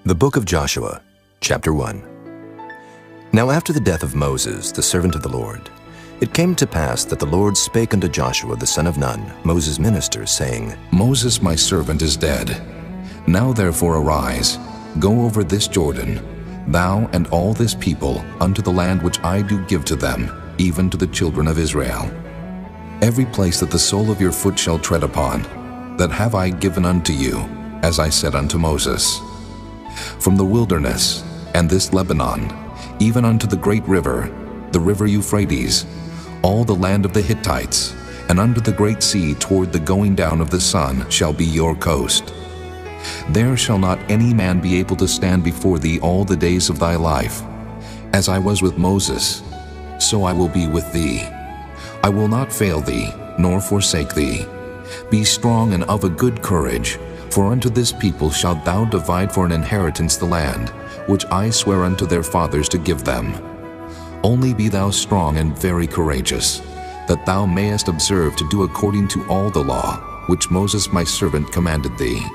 The Book of Joshua, Chapter 1. Now after the death of Moses, the servant of the Lord, it came to pass that the Lord spake unto Joshua the son of Nun, Moses' minister, saying, Moses my servant is dead. Now therefore arise, go over this Jordan, thou and all this people, unto the land which I do give to them, even to the children of Israel. Every place that the sole of your foot shall tread upon, that have I given unto you, as I said unto Moses. From the wilderness, and this Lebanon, even unto the great river, the river Euphrates, all the land of the Hittites, and under the great sea toward the going down of the sun shall be your coast. There shall not any man be able to stand before thee all the days of thy life. As I was with Moses, so I will be with thee. I will not fail thee, nor forsake thee. Be strong and of a good courage, for unto this people shalt thou divide for an inheritance the land, which I swear unto their fathers to give them. Only be thou strong and very courageous, that thou mayest observe to do according to all the law, which Moses my servant commanded thee.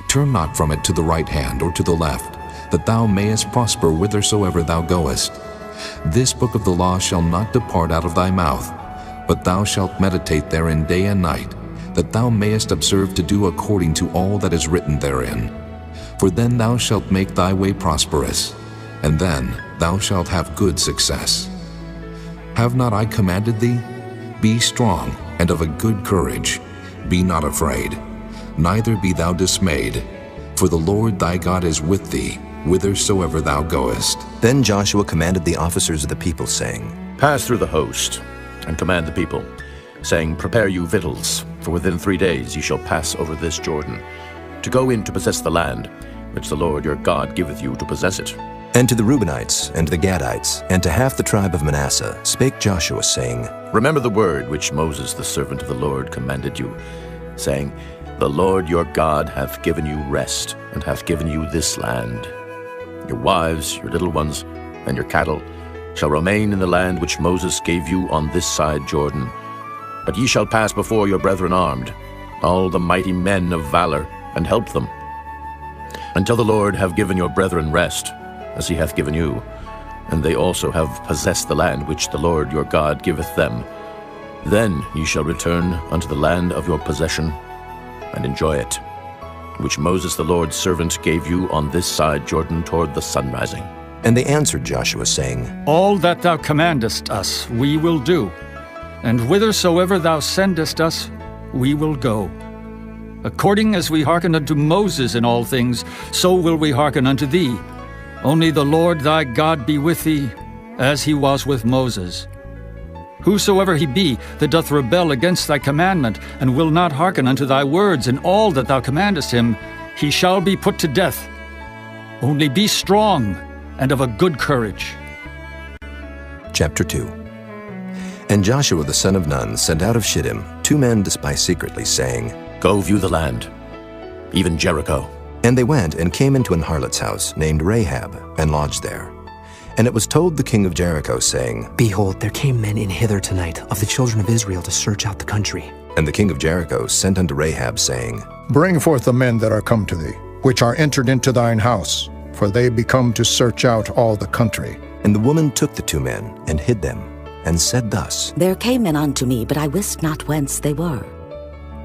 Turn not from it to the right hand or to the left, that thou mayest prosper whithersoever thou goest. This book of the law shall not depart out of thy mouth, but thou shalt meditate therein day and night, that thou mayest observe to do according to all that is written therein. For then thou shalt make thy way prosperous, and then thou shalt have good success. Have not I commanded thee? Be strong and of a good courage. Be not afraid, neither be thou dismayed, for the Lord thy God is with thee, whithersoever thou goest. Then Joshua commanded the officers of the people, saying, Pass through the host, and command the people, saying, Prepare you victuals, for within 3 days ye shall pass over this Jordan, to go in to possess the land, which the Lord your God giveth you to possess it. And to the Reubenites, and to the Gadites, and to half the tribe of Manasseh spake Joshua, saying, Remember the word which Moses the servant of the Lord commanded you, saying, The Lord your God hath given you rest, and hath given you this land. Your wives, your little ones, and your cattle shall remain in the land which Moses gave you on this side Jordan. But ye shall pass before your brethren armed, all the mighty men of valor, and help them, until the Lord have given your brethren rest, as he hath given you, and they also have possessed the land which the Lord your God giveth them. Then ye shall return unto the land of your possession, and enjoy it, which Moses the Lord's servant gave you on this side Jordan toward the sun rising. And they answered Joshua, saying, All that thou commandest us we will do, and whithersoever thou sendest us we will go. According as we hearken unto Moses in all things, so will we hearken unto thee. Only the Lord thy God be with thee, as he was with Moses. Whosoever he be that doth rebel against thy commandment, and will not hearken unto thy words in all that thou commandest him, he shall be put to death. Only be strong and of a good courage. Chapter 2. And Joshua the son of Nun sent out of Shittim 2 men to spy secretly, saying, Go view the land, even Jericho. And they went and came into an harlot's house named Rahab, and lodged there. And it was told the king of Jericho, saying, Behold, there came men in hither tonight of the children of Israel to search out the country. And the king of Jericho sent unto Rahab, saying, Bring forth the men that are come to thee, which are entered into thine house, for they be come to search out all the country. And the woman took the 2 men, and hid them, and said thus, There came men unto me, but I wist not whence they were.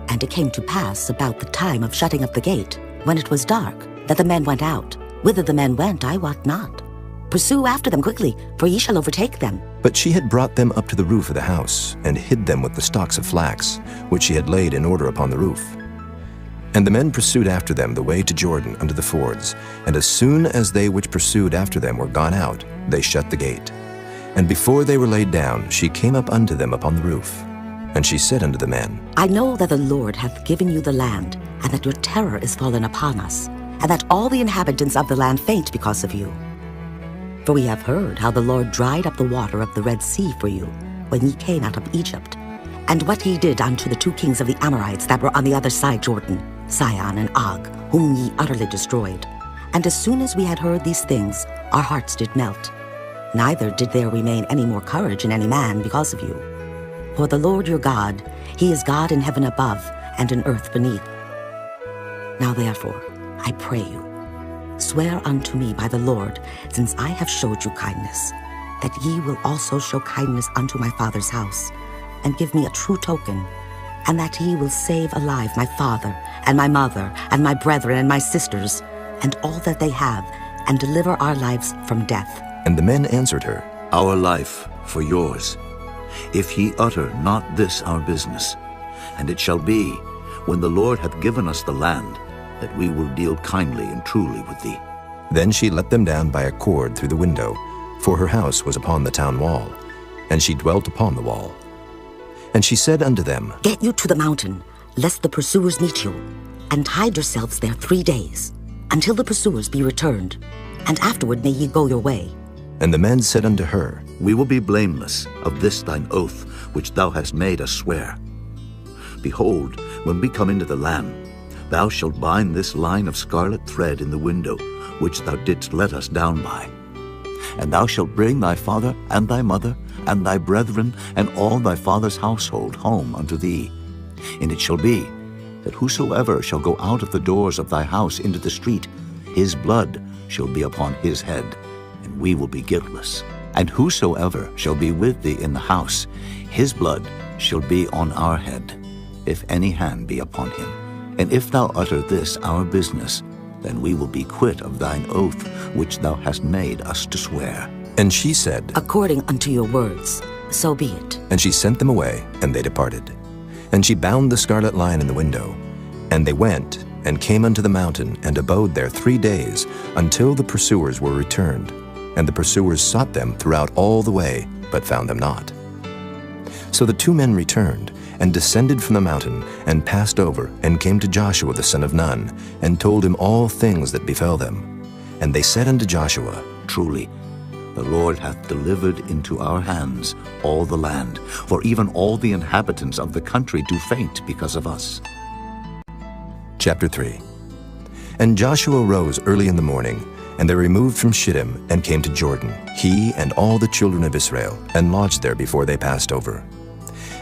And it came to pass about the time of shutting up the gate, when it was dark, that the men went out. Whither the men went, I wot not. Pursue after them quickly, for ye shall overtake them. But she had brought them up to the roof of the house, and hid them with the stalks of flax, which she had laid in order upon the roof. And the men pursued after them the way to Jordan unto the fords, and as soon as they which pursued after them were gone out, they shut the gate. And before they were laid down, she came up unto them upon the roof. And she said unto the men, I know that the Lord hath given you the land, and that your terror is fallen upon us, and that all the inhabitants of the land faint because of you. For we have heard how the Lord dried up the water of the Red Sea for you, when ye came out of Egypt, and what he did unto the 2 kings of the Amorites that were on the other side Jordan, Sihon and Og, whom ye utterly destroyed. And as soon as we had heard these things, our hearts did melt. Neither did there remain any more courage in any man because of you. For the Lord your God, he is God in heaven above and in earth beneath. Now therefore, I pray you, Swear unto me by the Lord, since I have showed you kindness, that ye will also show kindness unto my father's house, and give me a true token, and that ye will save alive my father, and my mother, and my brethren, and my sisters, and all that they have, and deliver our lives from death. And the men answered her, Our life for yours, if ye utter not this our business. And it shall be, when the Lord hath given us the land, that we will deal kindly and truly with thee. Then she let them down by a cord through the window, for her house was upon the town wall, and she dwelt upon the wall. And she said unto them, Get you to the mountain, lest the pursuers meet you, and hide yourselves there 3 days, until the pursuers be returned, and afterward may ye go your way. And the men said unto her, We will be blameless of this thine oath, which thou hast made us swear. Behold, when we come into the land, thou shalt bind this line of scarlet thread in the window, which thou didst let us down by. And thou shalt bring thy father and thy mother and thy brethren and all thy father's household home unto thee. And it shall be, that whosoever shall go out of the doors of thy house into the street, his blood shall be upon his head, and we will be guiltless. And whosoever shall be with thee in the house, his blood shall be on our head, if any hand be upon him. And if thou utter this our business, then we will be quit of thine oath which thou hast made us to swear. And she said, According unto your words, so be it. And she sent them away, and they departed. And she bound the scarlet line in the window. And they went, and came unto the mountain, and abode there 3 days, until the pursuers were returned. And the pursuers sought them throughout all the way, but found them not. So the 2 men returned, and descended from the mountain, and passed over, and came to Joshua the son of Nun, and told him all things that befell them. And they said unto Joshua, Truly, the Lord hath delivered into our hands all the land, for even all the inhabitants of the country do faint because of us. Chapter 3. And Joshua rose early in the morning, and they removed from Shittim, and came to Jordan, he and all the children of Israel, and lodged there before they passed over.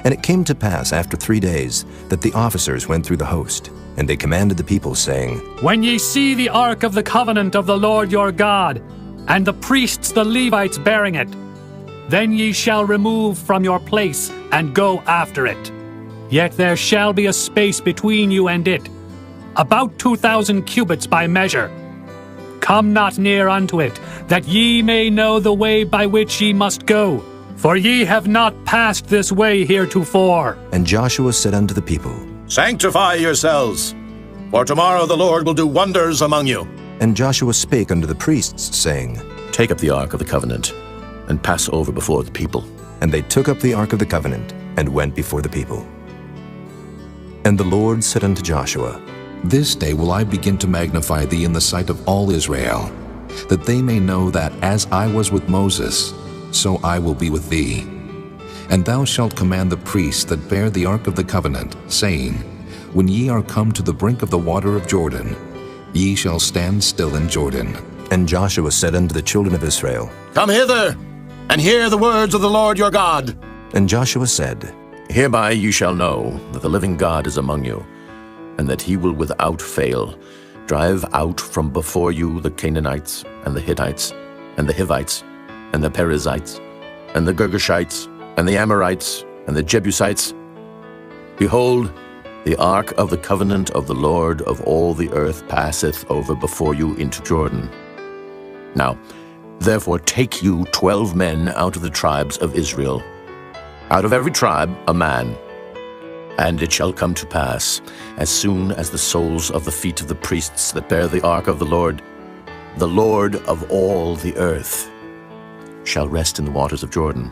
And it came to pass after 3 days, that the officers went through the host, and they commanded the people, saying, When ye see the ark of the covenant of the Lord your God, and the priests the Levites bearing it, then ye shall remove from your place, and go after it. Yet there shall be a space between you and it, about 2,000 cubits by measure. Come not near unto it, that ye may know the way by which ye must go, for ye have not passed this way heretofore. And Joshua said unto the people, Sanctify yourselves, for tomorrow the Lord will do wonders among you. And Joshua spake unto the priests, saying, Take up the ark of the covenant, and pass over before the people. And they took up the ark of the covenant, and went before the people. And the Lord said unto Joshua, This day will I begin to magnify thee in the sight of all Israel, that they may know that as I was with Moses, so I will be with thee. And thou shalt command the priests that bear the ark of the covenant, saying, When ye are come to the brink of the water of Jordan, ye shall stand still in Jordan. And Joshua said unto the children of Israel, Come hither, and hear the words of the Lord your God. And Joshua said, Hereby you shall know that the living God is among you, and that he will without fail drive out from before you the Canaanites, and the Hittites, and the Hivites, and the Perizzites, and the Girgashites, and the Amorites, and the Jebusites. Behold, the ark of the covenant of the Lord of all the earth passeth over before you into Jordan. Now, therefore take you 12 men out of the tribes of Israel, out of every tribe a man. And it shall come to pass, as soon as the soles of the feet of the priests that bear the ark of the Lord of all the earth, shall rest in the waters of Jordan,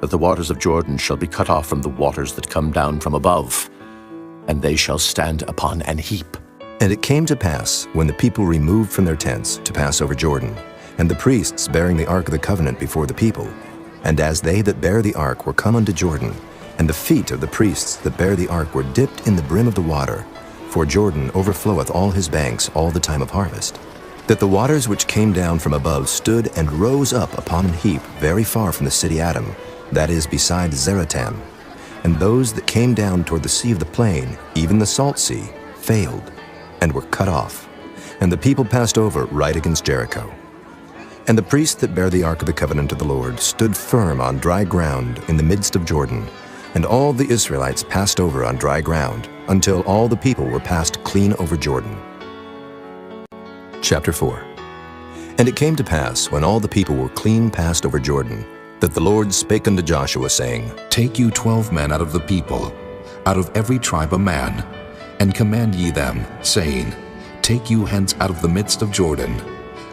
that the waters of Jordan shall be cut off from the waters that come down from above, and they shall stand upon an heap. And it came to pass, when the people removed from their tents to pass over Jordan, and the priests bearing the ark of the covenant before the people, and as they that bear the ark were come unto Jordan, and the feet of the priests that bear the ark were dipped in the brim of the water, for Jordan overfloweth all his banks all the time of harvest, that the waters which came down from above stood and rose up upon an heap very far from the city Adam, that is beside Zeratan. And those that came down toward the sea of the plain, even the salt sea, failed, and were cut off. And the people passed over right against Jericho. And the priests that bare the ark of the covenant of the Lord stood firm on dry ground in the midst of Jordan, and all the Israelites passed over on dry ground, until all the people were passed clean over Jordan. Chapter 4. And it came to pass, when all the people were clean passed over Jordan, that the Lord spake unto Joshua, saying, Take you 12 men out of the people, out of every tribe a man, and command ye them, saying, Take you hence out of the midst of Jordan,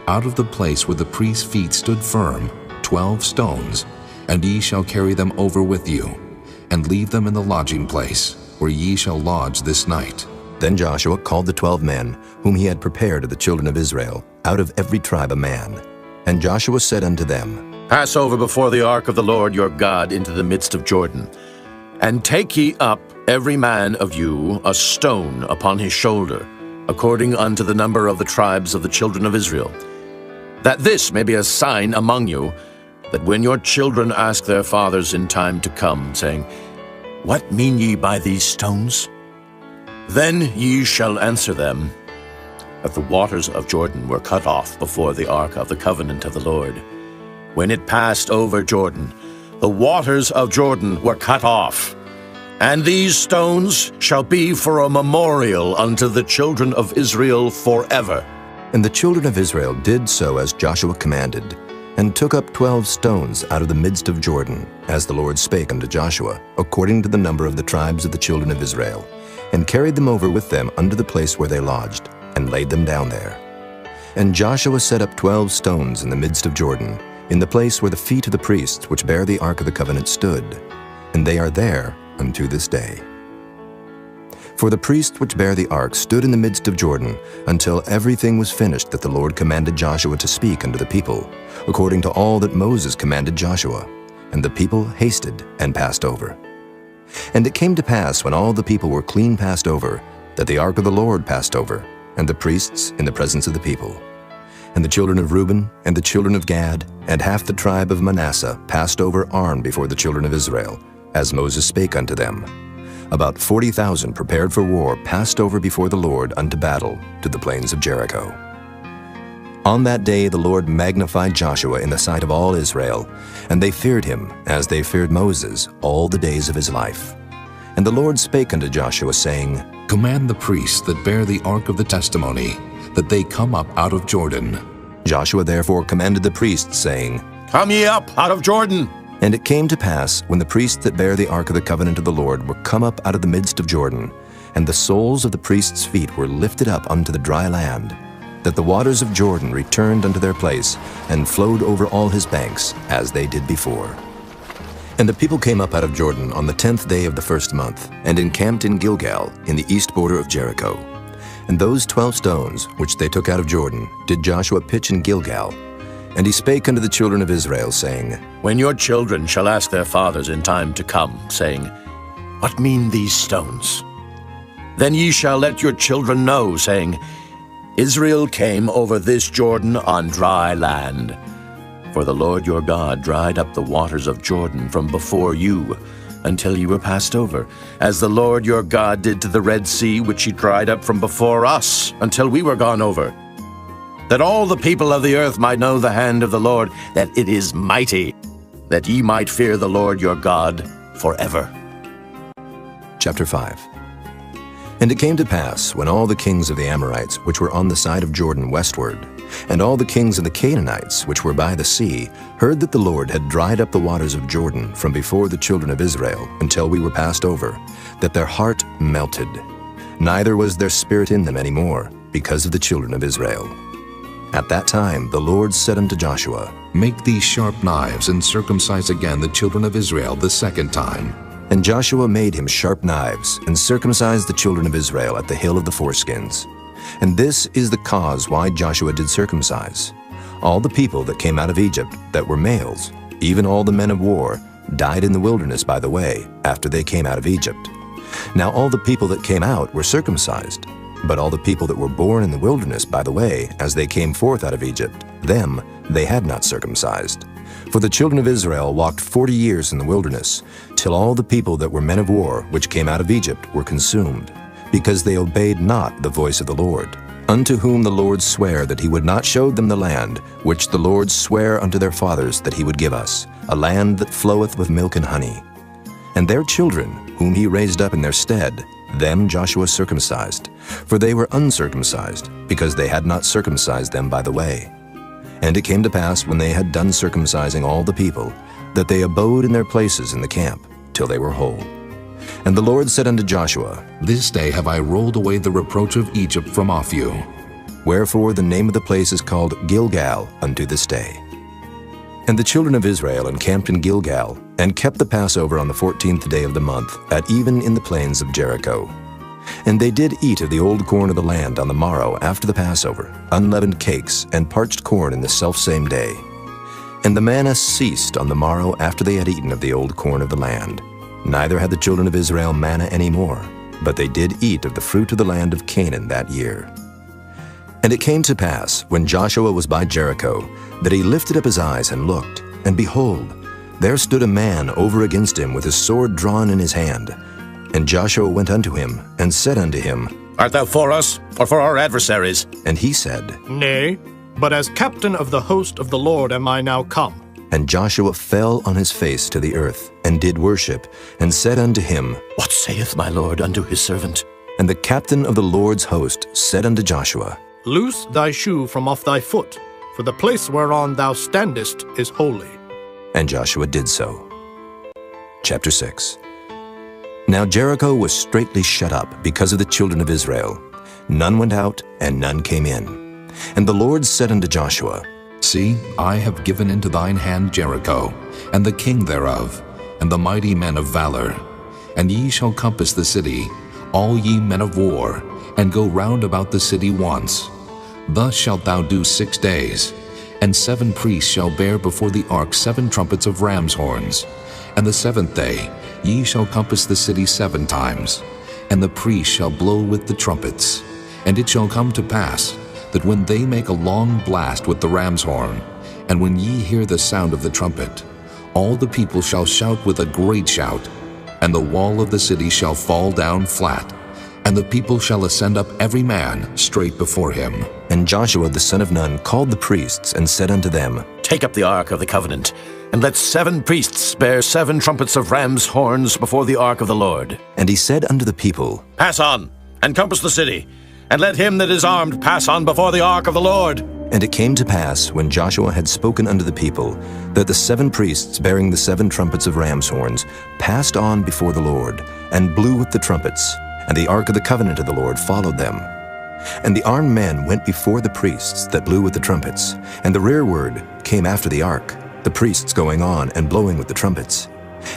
out of the place where the priest's feet stood firm, 12 stones, and ye shall carry them over with you, and leave them in the lodging place, where ye shall lodge this night. Then Joshua called the 12 men, whom he had prepared of the children of Israel, out of every tribe a man. And Joshua said unto them, Pass over before the ark of the Lord your God into the midst of Jordan, and take ye up every man of you a stone upon his shoulder, according unto the number of the tribes of the children of Israel, that this may be a sign among you, that when your children ask their fathers in time to come, saying, What mean ye by these stones? Then ye shall answer them, that the waters of Jordan were cut off before the ark of the covenant of the Lord. When it passed over Jordan, the waters of Jordan were cut off. And these stones shall be for a memorial unto the children of Israel forever. And the children of Israel did so as Joshua commanded, and took up 12 stones out of the midst of Jordan, as the Lord spake unto Joshua, according to the number of the tribes of the children of Israel, and carried them over with them unto the place where they lodged, and laid them down there. And Joshua set up 12 stones in the midst of Jordan, in the place where the feet of the priests which bare the ark of the covenant stood, and they are there unto this day. For the priests which bare the ark stood in the midst of Jordan, until everything was finished that the Lord commanded Joshua to speak unto the people, according to all that Moses commanded Joshua. And the people hasted and passed over. And it came to pass, when all the people were clean passed over, that the ark of the Lord passed over, and the priests in the presence of the people. And the children of Reuben, and the children of Gad, and half the tribe of Manasseh passed over armed before the children of Israel, as Moses spake unto them. About 40,000 prepared for war passed over before the Lord unto battle to the plains of Jericho. On that day the Lord magnified Joshua in the sight of all Israel, and they feared him as they feared Moses all the days of his life. And the Lord spake unto Joshua, saying, Command the priests that bear the ark of the testimony, that they come up out of Jordan. Joshua therefore commanded the priests, saying, Come ye up out of Jordan. And it came to pass, when the priests that bare the ark of the covenant of the Lord were come up out of the midst of Jordan, and the soles of the priests' feet were lifted up unto the dry land, that the waters of Jordan returned unto their place, and flowed over all his banks, as they did before. And the people came up out of Jordan on the 10th day of the first month, and encamped in Gilgal, in the east border of Jericho. And those 12 stones, which they took out of Jordan, did Joshua pitch in Gilgal. And he spake unto the children of Israel, saying, When your children shall ask their fathers in time to come, saying, What mean these stones? Then ye shall let your children know, saying, Israel came over this Jordan on dry land. For the Lord your God dried up the waters of Jordan from before you, until ye were passed over, as the Lord your God did to the Red Sea, which he dried up from before us, until we were gone over. That all the people of the earth might know the hand of the Lord, that it is mighty, that ye might fear the Lord your God forever. Chapter 5. And it came to pass, when all the kings of the Amorites, which were on the side of Jordan westward, and all the kings of the Canaanites, which were by the sea, heard that the Lord had dried up the waters of Jordan from before the children of Israel, until we were passed over, that their heart melted. Neither was there spirit in them any more, because of the children of Israel. At that time the Lord said unto Joshua, Make these sharp knives, and circumcise again the children of Israel the second time. And Joshua made him sharp knives, and circumcised the children of Israel at the hill of the foreskins. And this is the cause why Joshua did circumcise. All the people that came out of Egypt that were males, even all the men of war, died in the wilderness by the way, after they came out of Egypt. Now all the people that came out were circumcised, but all the people that were born in the wilderness by the way, as they came forth out of Egypt, them they had not circumcised. For the children of Israel walked 40 years in the wilderness, till all the people that were men of war, which came out of Egypt, were consumed, because they obeyed not the voice of the Lord, unto whom the Lord sware that he would not show them the land, which the Lord sware unto their fathers that he would give us, a land that floweth with milk and honey. And their children, whom he raised up in their stead, them Joshua circumcised, for they were uncircumcised, because they had not circumcised them by the way. And it came to pass, when they had done circumcising all the people, that they abode in their places in the camp, till they were whole. And the Lord said unto Joshua, This day have I rolled away the reproach of Egypt from off you. Wherefore the name of the place is called Gilgal unto this day. And the children of Israel encamped in Gilgal, and kept the Passover on the 14th day of the month, at even in the plains of Jericho. And they did eat of the old corn of the land on the morrow after the Passover, unleavened cakes, and parched corn in the selfsame day. And the manna ceased on the morrow after they had eaten of the old corn of the land. Neither had the children of Israel manna any more, but they did eat of the fruit of the land of Canaan that year. And it came to pass, when Joshua was by Jericho, that he lifted up his eyes and looked, and behold, there stood a man over against him with his sword drawn in his hand. And Joshua went unto him, and said unto him, Art thou for us, or for our adversaries? And he said, Nay, but as captain of the host of the Lord am I now come. And Joshua fell on his face to the earth, and did worship, and said unto him, What saith my Lord unto his servant? And the captain of the Lord's host said unto Joshua, Loose thy shoe from off thy foot, for the place whereon thou standest is holy. And Joshua did so. Chapter 6. Now Jericho was straitly shut up because of the children of Israel. None went out, and none came in. And the Lord said unto Joshua, See, I have given into thine hand Jericho, and the king thereof, and the mighty men of valor. And ye shall compass the city, all ye men of war, and go round about the city once. Thus shalt thou do 6 days. And 7 priests shall bear before the ark 7 trumpets of ram's horns. And the 7th day ye shall compass the city 7 times. And the priests shall blow with the trumpets. And it shall come to pass, that when they make a long blast with the ram's horn, and when ye hear the sound of the trumpet, all the people shall shout with a great shout, and the wall of the city shall fall down flat, and the people shall ascend up every man straight before him. And Joshua the son of Nun called the priests, and said unto them, Take up the ark of the covenant, and let 7 priests bear 7 trumpets of ram's horns before the ark of the Lord. And he said unto the people, Pass on, and compass the city, and let him that is armed pass on before the ark of the Lord. And it came to pass, when Joshua had spoken unto the people, that the 7 priests bearing the 7 trumpets of ram's horns passed on before the Lord, and blew with the trumpets, and the ark of the covenant of the Lord followed them. And the armed men went before the priests that blew with the trumpets, and the rearward came after the ark, the priests going on and blowing with the trumpets.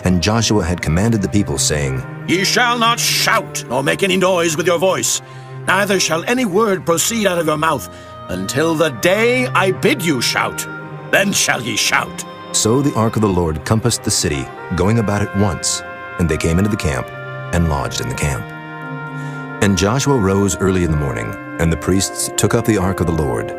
And Joshua had commanded the people, saying, Ye shall not shout, nor make any noise with your voice, neither shall any word proceed out of your mouth, until the day I bid you shout. Then shall ye shout. So the ark of the Lord compassed the city, going about it once, and they came into the camp, and lodged in the camp. And Joshua rose early in the morning, and the priests took up the ark of the Lord.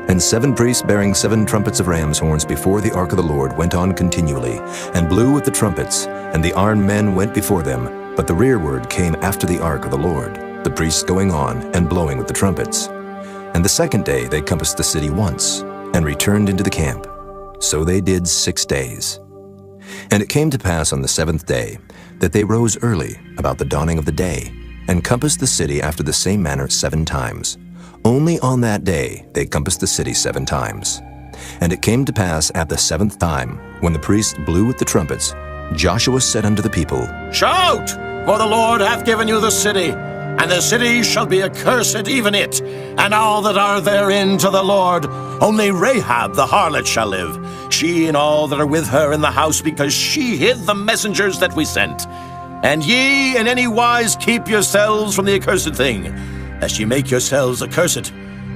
And 7 priests bearing 7 trumpets of ram's horns before the ark of the Lord went on continually, and blew with the trumpets, and the armed men went before them, but the rearward came after the ark of the Lord, the priests going on and blowing with the trumpets. And the 2nd day they compassed the city once, and returned into the camp. So they did 6 days. And it came to pass on the 7th day, that they rose early about the dawning of the day, and compassed the city after the same manner 7 times. Only on that day they compassed the city 7 times. And it came to pass at the 7th time, when the priests blew with the trumpets, Joshua said unto the people, Shout, for the Lord hath given you the city, and the city shall be accursed, even it, and all that are therein to the Lord. Only Rahab the harlot shall live, she and all that are with her in the house, because she hid the messengers that we sent. And ye in any wise keep yourselves from the accursed thing, lest ye make yourselves accursed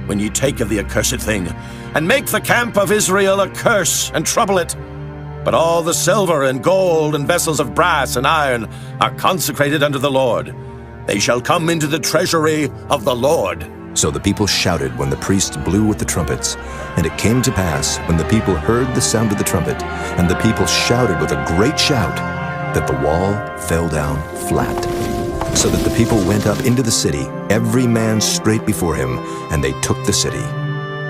when ye take of the accursed thing, and make the camp of Israel a curse, and trouble it. But all the silver and gold and vessels of brass and iron are consecrated unto the Lord. They shall come into the treasury of the Lord. So the people shouted when the priests blew with the trumpets. And it came to pass, when the people heard the sound of the trumpet, and the people shouted with a great shout, that the wall fell down flat. so that the people went up into the city, every man straight before him, and they took the city.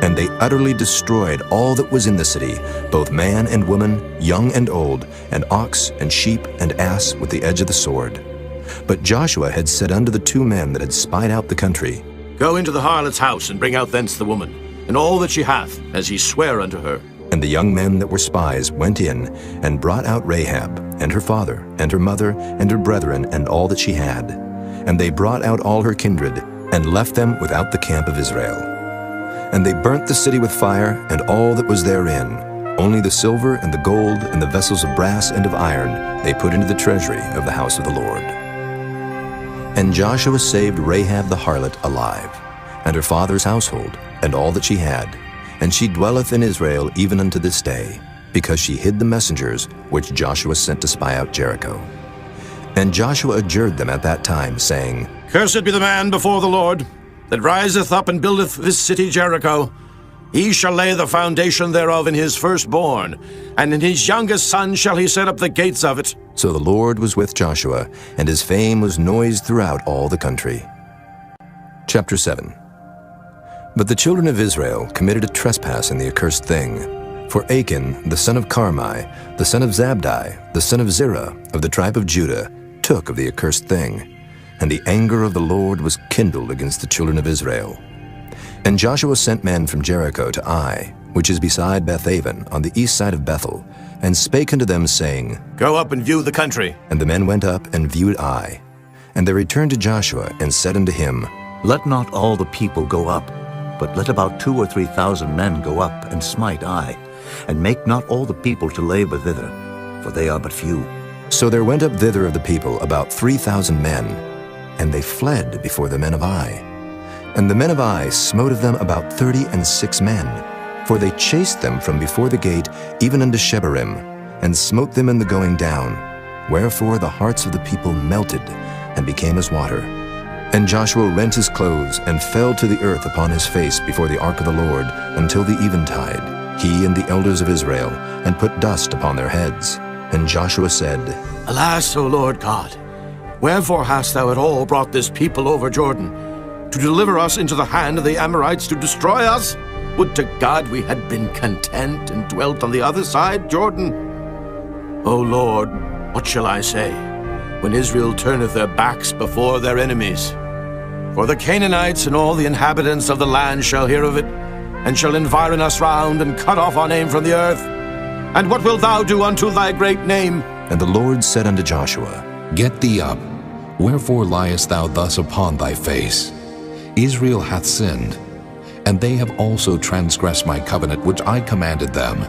And they utterly destroyed all that was in the city, both man and woman, young and old, and ox and sheep and ass with the edge of the sword. But Joshua had said unto the two men that had spied out the country, Go into the harlot's house, and bring out thence the woman, and all that she hath, as ye swear unto her. And the young men that were spies went in, and brought out Rahab, and her father, and her mother, and her brethren, and all that she had. And they brought out all her kindred, and left them without the camp of Israel. And they burnt the city with fire, and all that was therein. Only the silver and the gold and the vessels of brass and of iron they put into the treasury of the house of the Lord. And Joshua saved Rahab the harlot alive, and her father's household, and all that she had. And she dwelleth in Israel even unto this day, because she hid the messengers which Joshua sent to spy out Jericho. And Joshua adjured them at that time, saying, Cursed be the man before the Lord, that riseth up and buildeth this city Jericho. He shall lay the foundation thereof in his firstborn, and in his youngest son shall he set up the gates of it. So the Lord was with Joshua, and his fame was noised throughout all the country. Chapter 7. But the children of Israel committed a trespass in the accursed thing. For Achan, the son of Carmi, the son of Zabdi, the son of Zerah, of the tribe of Judah, took of the accursed thing. And the anger of the Lord was kindled against the children of Israel. And Joshua sent men from Jericho to Ai, which is beside Bethaven, on the east side of Bethel, and spake unto them, saying, Go up and view the country. And the men went up and viewed Ai. And they returned to Joshua, and said unto him, Let not all the people go up, but let about 2,000 or 3,000 men go up and smite Ai, and make not all the people to labor thither, for they are but few. So there went up thither of the people about 3,000 men, and they fled before the men of Ai. And the men of Ai smote of them about 36 men, for they chased them from before the gate even unto Shebarim, and smote them in the going down. Wherefore the hearts of the people melted, and became as water. And Joshua rent his clothes, and fell to the earth upon his face before the ark of the Lord, until the eventide, he and the elders of Israel, and put dust upon their heads. And Joshua said, Alas, O Lord God, wherefore hast thou at all brought this people over Jordan, to deliver us into the hand of the Amorites to destroy us? Would to God we had been content and dwelt on the other side Jordan. O Lord, what shall I say, when Israel turneth their backs before their enemies? For the Canaanites and all the inhabitants of the land shall hear of it, and shall environ us round, and cut off our name from the earth. And what wilt thou do unto thy great name? And the Lord said unto Joshua, Get thee up. Wherefore liest thou thus upon thy face? Israel hath sinned, and they have also transgressed my covenant which I commanded them.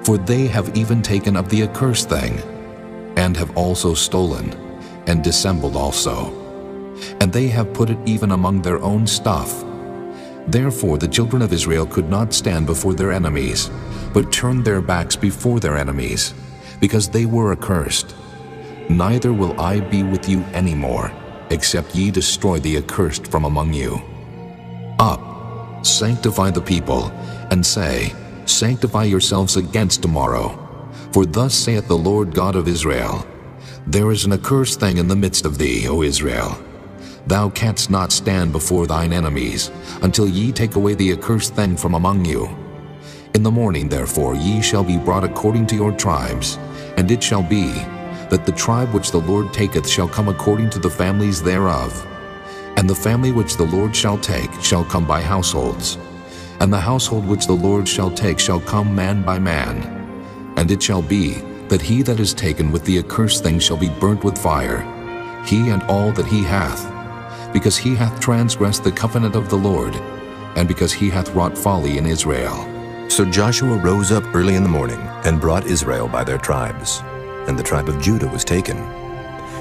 For they have even taken of the accursed thing, and have also stolen, and dissembled also. And they have put it even among their own stuff. Therefore the children of Israel could not stand before their enemies, but turned their backs before their enemies, because they were accursed. Neither will I be with you any more, except ye destroy the accursed from among you. Up, sanctify the people, and say, Sanctify yourselves against tomorrow. For thus saith the Lord God of Israel, There is an accursed thing in the midst of thee, O Israel. Thou canst not stand before thine enemies, until ye take away the accursed thing from among you. In the morning, therefore, ye shall be brought according to your tribes, and it shall be, that the tribe which the Lord taketh shall come according to the families thereof. And the family which the Lord shall take shall come by households. And the household which the Lord shall take shall come man by man. And it shall be, that he that is taken with the accursed thing shall be burnt with fire, he and all that he hath, because he hath transgressed the covenant of the Lord, and because he hath wrought folly in Israel. So Joshua rose up early in the morning, and brought Israel by their tribes. And the tribe of Judah was taken.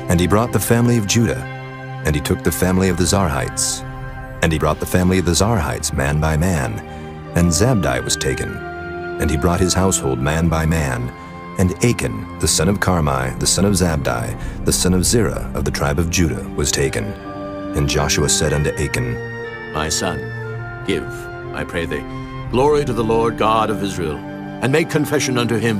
And he brought the family of Judah, and he took the family of the Zarhites. And he brought the family of the Zarhites man by man, and Zabdi was taken. And he brought his household man by man, and Achan, the son of Carmi, the son of Zabdi, the son of Zerah, of the tribe of Judah, was taken. And Joshua said unto Achan, My son, give, I pray thee, glory to the Lord God of Israel, and make confession unto him.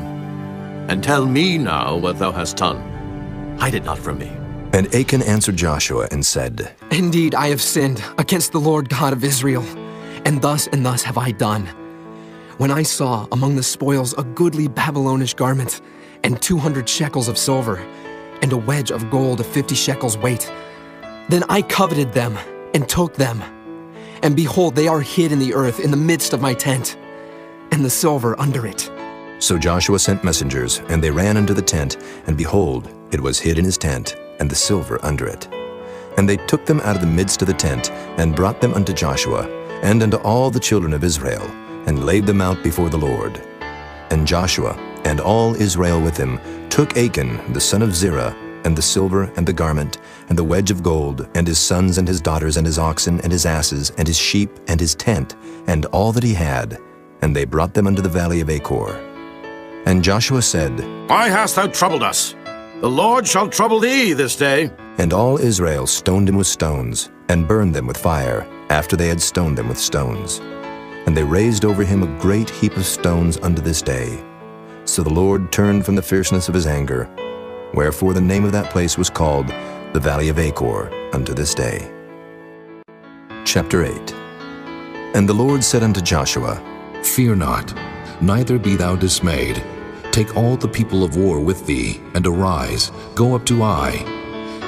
And tell me now what thou hast done. Hide it not from me. And Achan answered Joshua and said, Indeed, I have sinned against the Lord God of Israel, and thus have I done. When I saw among the spoils a goodly Babylonish garment, and 200 shekels of silver, and a wedge of gold of 50 shekels weight, then I coveted them and took them. And behold, they are hid in the earth in the midst of my tent, and the silver under it. So Joshua sent messengers, and they ran unto the tent, and behold, it was hid in his tent, and the silver under it. And they took them out of the midst of the tent, and brought them unto Joshua, and unto all the children of Israel, and laid them out before the Lord. And Joshua, and all Israel with him, took Achan the son of Zerah, and the silver, and the garment, and the wedge of gold, and his sons, and his daughters, and his oxen, and his asses, and his sheep, and his tent, and all that he had, and they brought them unto the valley of Achor. And Joshua said, Why hast thou troubled us? The Lord shall trouble thee this day. And all Israel stoned him with stones, and burned them with fire, after they had stoned them with stones. And they raised over him a great heap of stones unto this day. So the Lord turned from the fierceness of his anger, wherefore the name of that place was called the Valley of Achor unto this day. Chapter 8. And the Lord said unto Joshua, Fear not, neither be thou dismayed. Take all the people of war with thee, and arise, go up to Ai.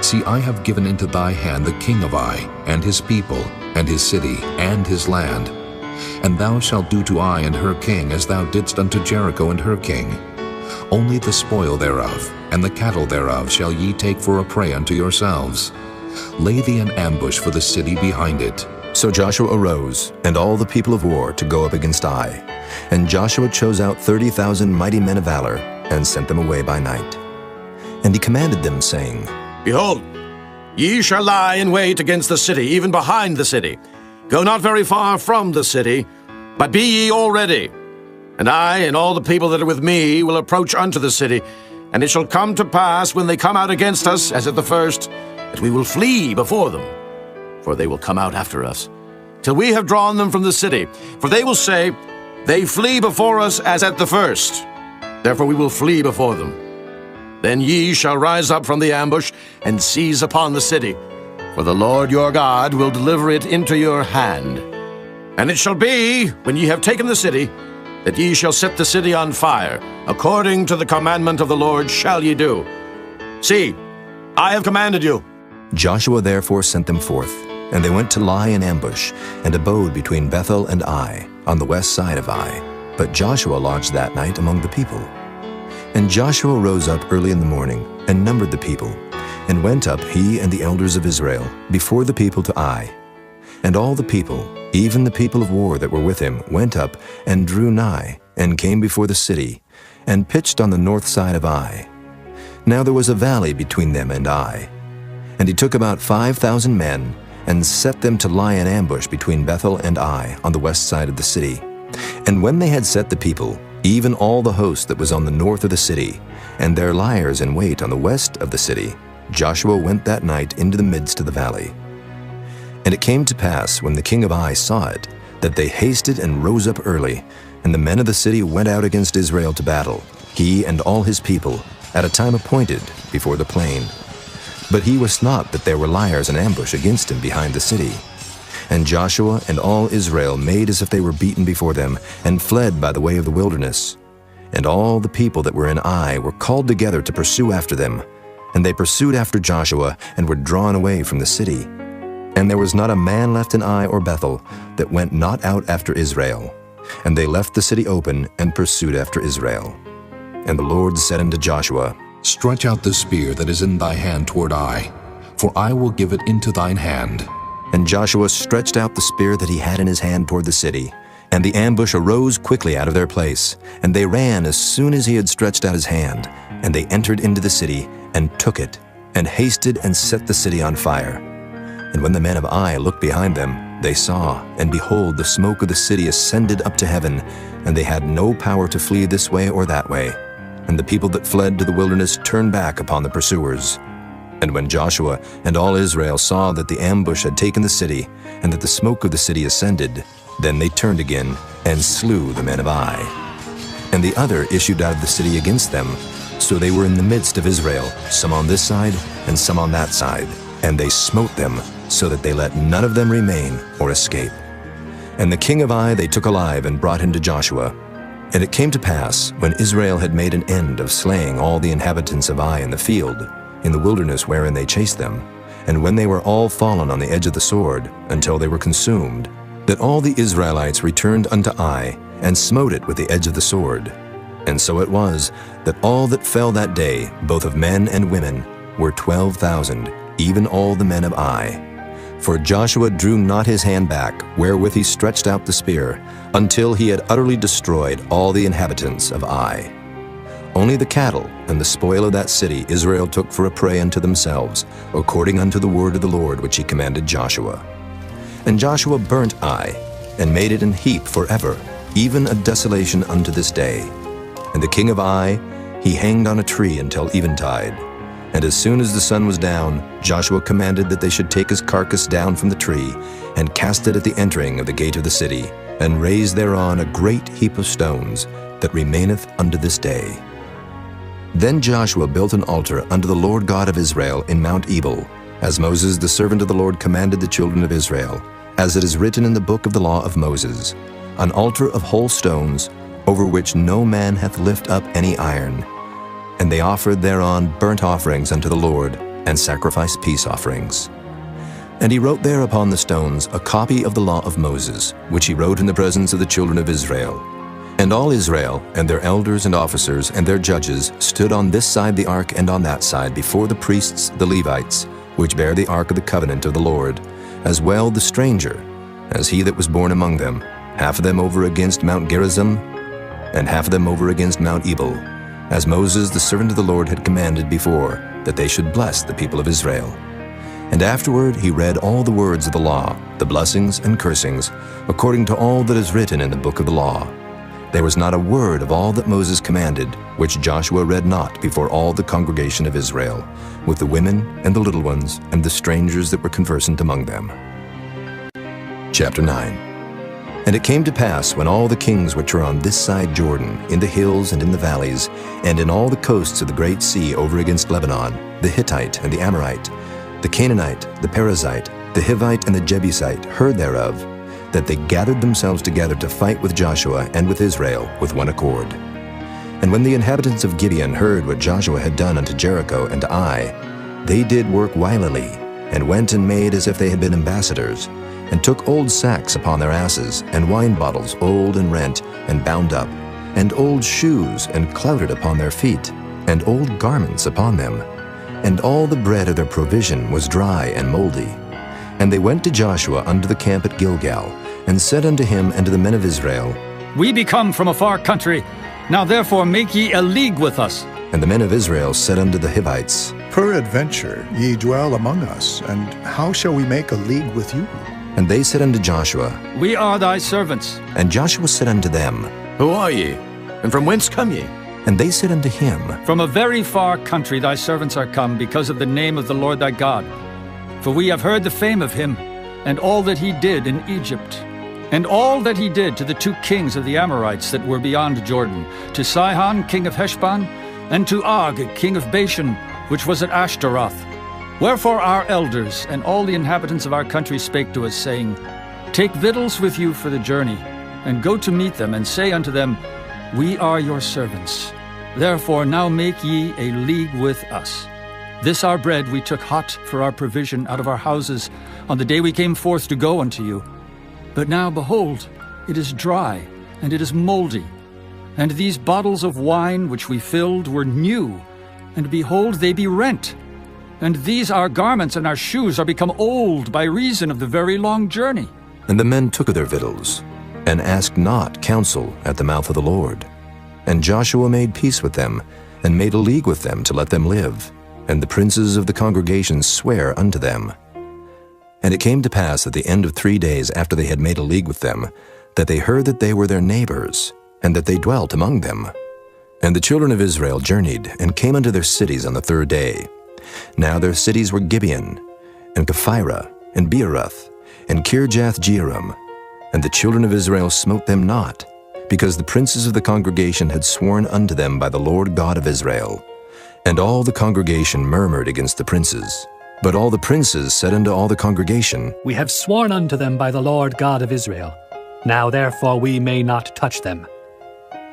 See, I have given into thy hand the king of Ai, and his people, and his city, and his land. And thou shalt do to Ai and her king as thou didst unto Jericho and her king. Only the spoil thereof, and the cattle thereof shall ye take for a prey unto yourselves. Lay thee an ambush for the city behind it. So Joshua arose, and all the people of war, to go up against Ai. And Joshua chose out 30,000 mighty men of valor, and sent them away by night. And he commanded them, saying, Behold, ye shall lie in wait against the city, even behind the city. Go not very far from the city, but be ye all ready. And I and all the people that are with me will approach unto the city. And it shall come to pass, when they come out against us, as at the first, that we will flee before them. For they will come out after us, till we have drawn them from the city. For they will say, They flee before us as at the first. Therefore we will flee before them. Then ye shall rise up from the ambush, and seize upon the city. For the Lord your God will deliver it into your hand. And it shall be, when ye have taken the city, that ye shall set the city on fire. According to the commandment of the Lord shall ye do. See, I have commanded you. Joshua therefore sent them forth, and they went to lie in ambush, and abode between Bethel and Ai, on the west side of Ai. But Joshua lodged that night among the people. And Joshua rose up early in the morning, and numbered the people, and went up, he and the elders of Israel, before the people to Ai. And all the people, even the people of war that were with him, went up, and drew nigh, and came before the city, and pitched on the north side of Ai. Now there was a valley between them and Ai. And he took about 5,000 men, and set them to lie in ambush between Bethel and Ai, on the west side of the city. And when they had set the people, even all the host that was on the north of the city, and their liers in wait on the west of the city, Joshua went that night into the midst of the valley. And it came to pass, when the king of Ai saw it, that they hasted and rose up early, and the men of the city went out against Israel to battle, he and all his people, at a time appointed, before the plain. But he wist not that there were liers in ambush against him behind the city. And Joshua and all Israel made as if they were beaten before them, and fled by the way of the wilderness. And all the people that were in Ai were called together to pursue after them. And they pursued after Joshua, and were drawn away from the city. And there was not a man left in Ai or Bethel that went not out after Israel. And they left the city open, and pursued after Israel. And the Lord said unto Joshua, Stretch out the spear that is in thy hand toward Ai, for I will give it into thine hand. And Joshua stretched out the spear that he had in his hand toward the city. And the ambush arose quickly out of their place. And they ran as soon as he had stretched out his hand. And they entered into the city, and took it, and hasted and set the city on fire. And when the men of Ai looked behind them, they saw, and behold, the smoke of the city ascended up to heaven, and they had no power to flee this way or that way. And the people that fled to the wilderness turned back upon the pursuers. And when Joshua and all Israel saw that the ambush had taken the city, and that the smoke of the city ascended, then they turned again, and slew the men of Ai. And the other issued out of the city against them, So they were in the midst of Israel, some on this side and some on that side. And they smote them, so that they let none of them remain or escape. And the king of Ai they took alive and brought him to Joshua. And it came to pass, when Israel had made an end of slaying all the inhabitants of Ai in the field, in the wilderness wherein they chased them, and when they were all fallen on the edge of the sword, until they were consumed, that all the Israelites returned unto Ai, and smote it with the edge of the sword. And so it was, that all that fell that day, both of men and women, were 12,000, even all the men of Ai. For Joshua drew not his hand back, wherewith he stretched out the spear, until he had utterly destroyed all the inhabitants of Ai. Only the cattle and the spoil of that city Israel took for a prey unto themselves, according unto the word of the Lord which he commanded Joshua. And Joshua burnt Ai, and made it an heap forever, even a desolation unto this day. And the king of Ai he hanged on a tree until eventide. And as soon as the sun was down, Joshua commanded that they should take his carcass down from the tree, and cast it at the entering of the gate of the city, and raise thereon a great heap of stones, that remaineth unto this day. Then Joshua built an altar unto the Lord God of Israel in Mount Ebal, as Moses the servant of the Lord commanded the children of Israel, as it is written in the book of the law of Moses, an altar of whole stones, over which no man hath lift up any iron. And they offered thereon burnt offerings unto the Lord, and sacrificed peace offerings. And he wrote there upon the stones a copy of the law of Moses, which he wrote in the presence of the children of Israel. And all Israel, and their elders and officers, and their judges, stood on this side the ark and on that side before the priests the Levites, which bear the ark of the covenant of the Lord, as well the stranger, as he that was born among them, half of them over against Mount Gerizim, and half of them over against Mount Ebal, as Moses the servant of the Lord had commanded before, that they should bless the people of Israel. And afterward he read all the words of the law, the blessings and cursings, according to all that is written in the book of the law. There was not a word of all that Moses commanded, which Joshua read not before all the congregation of Israel, with the women and the little ones and the strangers that were conversant among them. Chapter 9. And it came to pass, when all the kings which were on this side Jordan, in the hills and in the valleys, and in all the coasts of the great sea over against Lebanon, the Hittite and the Amorite, the Canaanite, the Perizzite, the Hivite and the Jebusite, heard thereof, that they gathered themselves together to fight with Joshua and with Israel with one accord. And when the inhabitants of Gibeon heard what Joshua had done unto Jericho and to Ai, they did work wilily, and went and made as if they had been ambassadors, and took old sacks upon their asses, and wine bottles old and rent, and bound up, and old shoes, and clouted upon their feet, and old garments upon them. And all the bread of their provision was dry and moldy. And they went to Joshua unto the camp at Gilgal, and said unto him and to the men of Israel, We be come from a far country. Now therefore make ye a league with us. And the men of Israel said unto the Hivites, Peradventure ye dwell among us, and how shall we make a league with you? And they said unto Joshua, We are thy servants. And Joshua said unto them, Who are ye? And from whence come ye? And they said unto him, From a very far country thy servants are come, because of the name of the Lord thy God. For we have heard the fame of him, and all that he did in Egypt, and all that he did to the 2 kings of the Amorites that were beyond Jordan, to Sihon king of Heshbon, and to Og king of Bashan, which was at Ashtaroth. Wherefore our elders and all the inhabitants of our country spake to us, saying, Take victuals with you for the journey, and go to meet them, and say unto them, We are your servants. Therefore now make ye a league with us. This our bread we took hot for our provision out of our houses on the day we came forth to go unto you. But now, behold, it is dry, and it is moldy. And these bottles of wine which we filled were new, and behold, they be rent. And these our garments and our shoes are become old by reason of the very long journey. And the men took of their victuals, and asked not counsel at the mouth of the Lord. And Joshua made peace with them, and made a league with them to let them live. And the princes of the congregation sware unto them. And it came to pass at the end of 3 days after they had made a league with them, that they heard that they were their neighbors, and that they dwelt among them. And the children of Israel journeyed, and came unto their cities on the 3rd day. Now their cities were Gibeon, and Kephirah, and Beeroth, and Kirjath-jearim. And the children of Israel smote them not, because the princes of the congregation had sworn unto them by the Lord God of Israel. And all the congregation murmured against the princes. But all the princes said unto all the congregation, We have sworn unto them by the Lord God of Israel. Now therefore we may not touch them.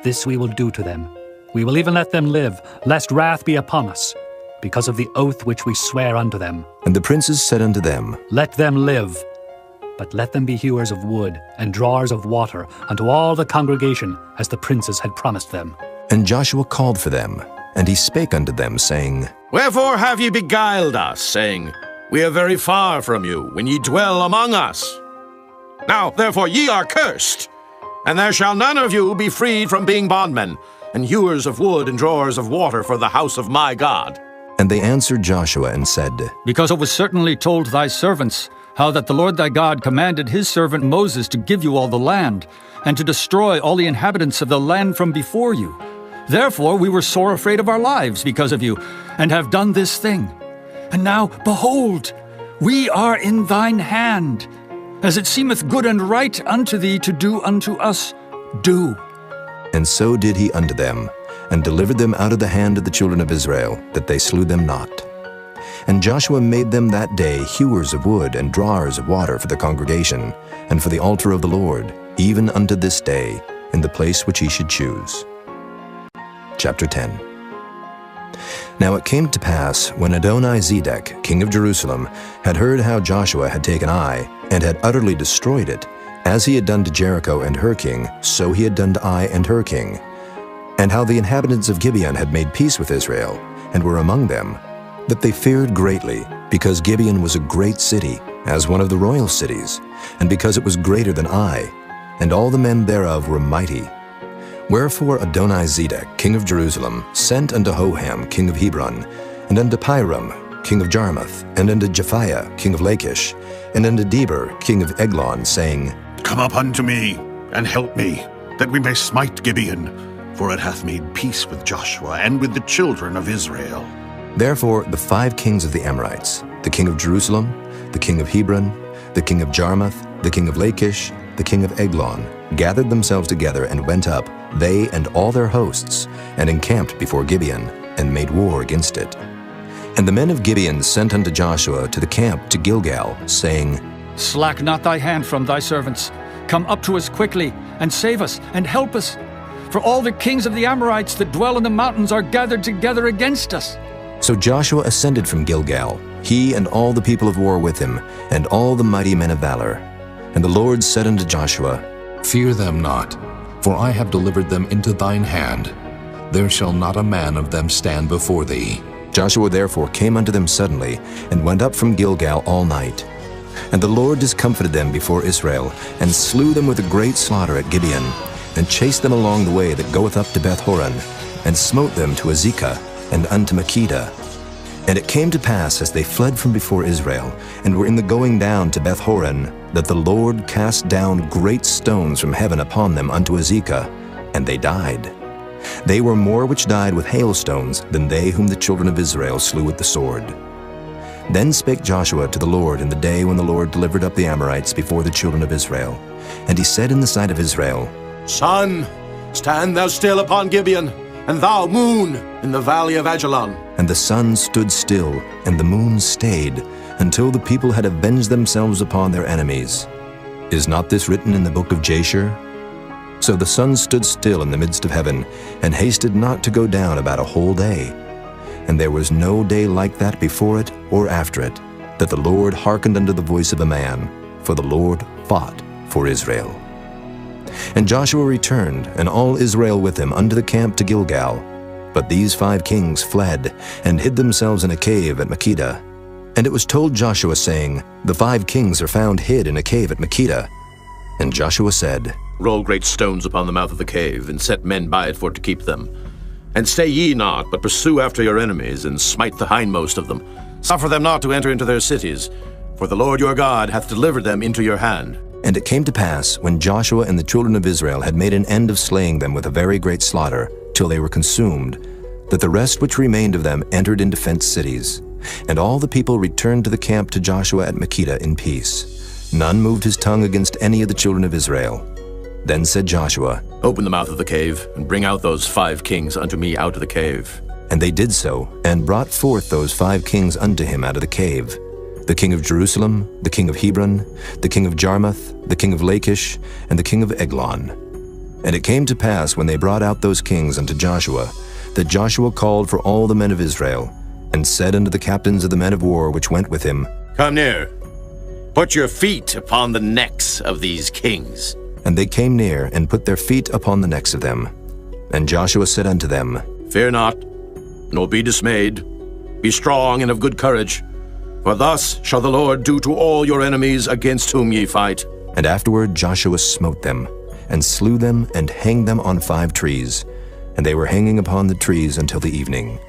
This we will do to them. We will even let them live, lest wrath be upon us, because of the oath which we swear unto them. And the princes said unto them, Let them live, but let them be hewers of wood and drawers of water unto all the congregation, as the princes had promised them. And Joshua called for them, and he spake unto them, saying, Wherefore have ye beguiled us, saying, We are very far from you, when ye dwell among us? Now therefore ye are cursed, and there shall none of you be freed from being bondmen, and hewers of wood and drawers of water for the house of my God. And they answered Joshua and said, Because it was certainly told thy servants, how that the Lord thy God commanded his servant Moses to give you all the land, and to destroy all the inhabitants of the land from before you. Therefore we were sore afraid of our lives because of you, and have done this thing. And now, behold, we are in thine hand. As it seemeth good and right unto thee to do unto us, do. And so did he unto them, and delivered them out of the hand of the children of Israel, that they slew them not. And Joshua made them that day hewers of wood and drawers of water for the congregation, and for the altar of the Lord, even unto this day, in the place which he should choose. Chapter 10. Now it came to pass, when Adoni-Zedek, king of Jerusalem, had heard how Joshua had taken Ai, and had utterly destroyed it, as he had done to Jericho and her king, so he had done to Ai and her king, and how the inhabitants of Gibeon had made peace with Israel, and were among them, that they feared greatly, because Gibeon was a great city, as one of the royal cities, and because it was greater than Ai, and all the men thereof were mighty. Wherefore Adoni-Zedek, king of Jerusalem, sent unto Hoham, king of Hebron, and unto Piram, king of Jarmuth, and unto Japhiah, king of Lachish, and unto Deber, king of Eglon, saying, Come up unto me, and help me, that we may smite Gibeon, for it hath made peace with Joshua and with the children of Israel. Therefore the 5 kings of the Amorites, the king of Jerusalem, the king of Hebron, the king of Jarmuth, the king of Lachish, the king of Eglon, gathered themselves together and went up, they and all their hosts, and encamped before Gibeon, and made war against it. And the men of Gibeon sent unto Joshua to the camp to Gilgal, saying, Slack not thy hand from thy servants. Come up to us quickly, and save us, and help us. For all the kings of the Amorites that dwell in the mountains are gathered together against us. So Joshua ascended from Gilgal, he and all the people of war with him, and all the mighty men of valor. And the Lord said unto Joshua, Fear them not, for I have delivered them into thine hand. There shall not a man of them stand before thee. Joshua therefore came unto them suddenly, and went up from Gilgal all night. And the Lord discomfited them before Israel, and slew them with a great slaughter at Gibeon, and chased them along the way that goeth up to Beth-horon, and smote them to Azekah, and unto Makkedah. And it came to pass, as they fled from before Israel, and were in the going down to Beth-horon, that the Lord cast down great stones from heaven upon them unto Azekah, and they died. They were more which died with hailstones than they whom the children of Israel slew with the sword. Then spake Joshua to the Lord in the day when the Lord delivered up the Amorites before the children of Israel. And he said in the sight of Israel, Sun, stand thou still upon Gibeon, and thou, moon, in the valley of Ajalon. And the sun stood still, and the moon stayed, until the people had avenged themselves upon their enemies. Is not this written in the book of Jasher? So the sun stood still in the midst of heaven, and hasted not to go down about a whole day. And there was no day like that before it or after it, that the Lord hearkened unto the voice of a man, for the Lord fought for Israel. And Joshua returned, and all Israel with him, unto the camp to Gilgal. But these 5 kings fled, and hid themselves in a cave at Makkedah. And it was told Joshua, saying, The 5 kings are found hid in a cave at Makkedah. And Joshua said, Roll great stones upon the mouth of the cave, and set men by it for to keep them. And stay ye not, but pursue after your enemies, and smite the hindmost of them. Suffer them not to enter into their cities, for the Lord your God hath delivered them into your hand. And it came to pass, when Joshua and the children of Israel had made an end of slaying them with a very great slaughter, till they were consumed, that the rest which remained of them entered into fenced cities. And all the people returned to the camp to Joshua at Makkedah in peace. None moved his tongue against any of the children of Israel. Then said Joshua, Open the mouth of the cave, and bring out those 5 kings unto me out of the cave. And they did so, and brought forth those 5 kings unto him out of the cave, the king of Jerusalem, the king of Hebron, the king of Jarmuth, the king of Lachish, and the king of Eglon. And it came to pass, when they brought out those kings unto Joshua, that Joshua called for all the men of Israel, and said unto the captains of the men of war which went with him, Come near. Put your feet upon the necks of these kings. And they came near, and put their feet upon the necks of them. And Joshua said unto them, Fear not, nor be dismayed. Be strong and of good courage. For thus shall the Lord do to all your enemies against whom ye fight. And afterward Joshua smote them, and slew them, and hanged them on 5 trees. And they were hanging upon the trees until the evening.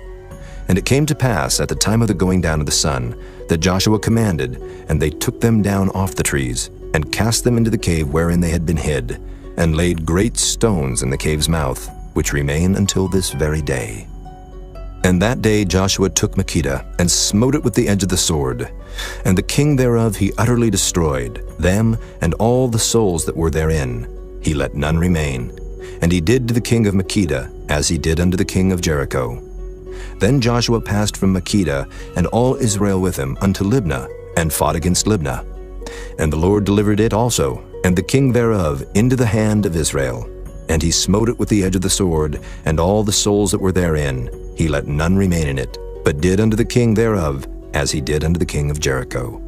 And it came to pass at the time of the going down of the sun, that Joshua commanded, and they took them down off the trees, and cast them into the cave wherein they had been hid, and laid great stones in the cave's mouth, which remain until this very day. And that day Joshua took Makkedah, and smote it with the edge of the sword. And the king thereof he utterly destroyed, them and all the souls that were therein. He let none remain. And he did to the king of Makkedah, as he did unto the king of Jericho. Then Joshua passed from Makkedah, and all Israel with him, unto Libnah, and fought against Libnah. And the Lord delivered it also, and the king thereof, into the hand of Israel. And he smote it with the edge of the sword, and all the souls that were therein. He let none remain in it, but did unto the king thereof, as he did unto the king of Jericho.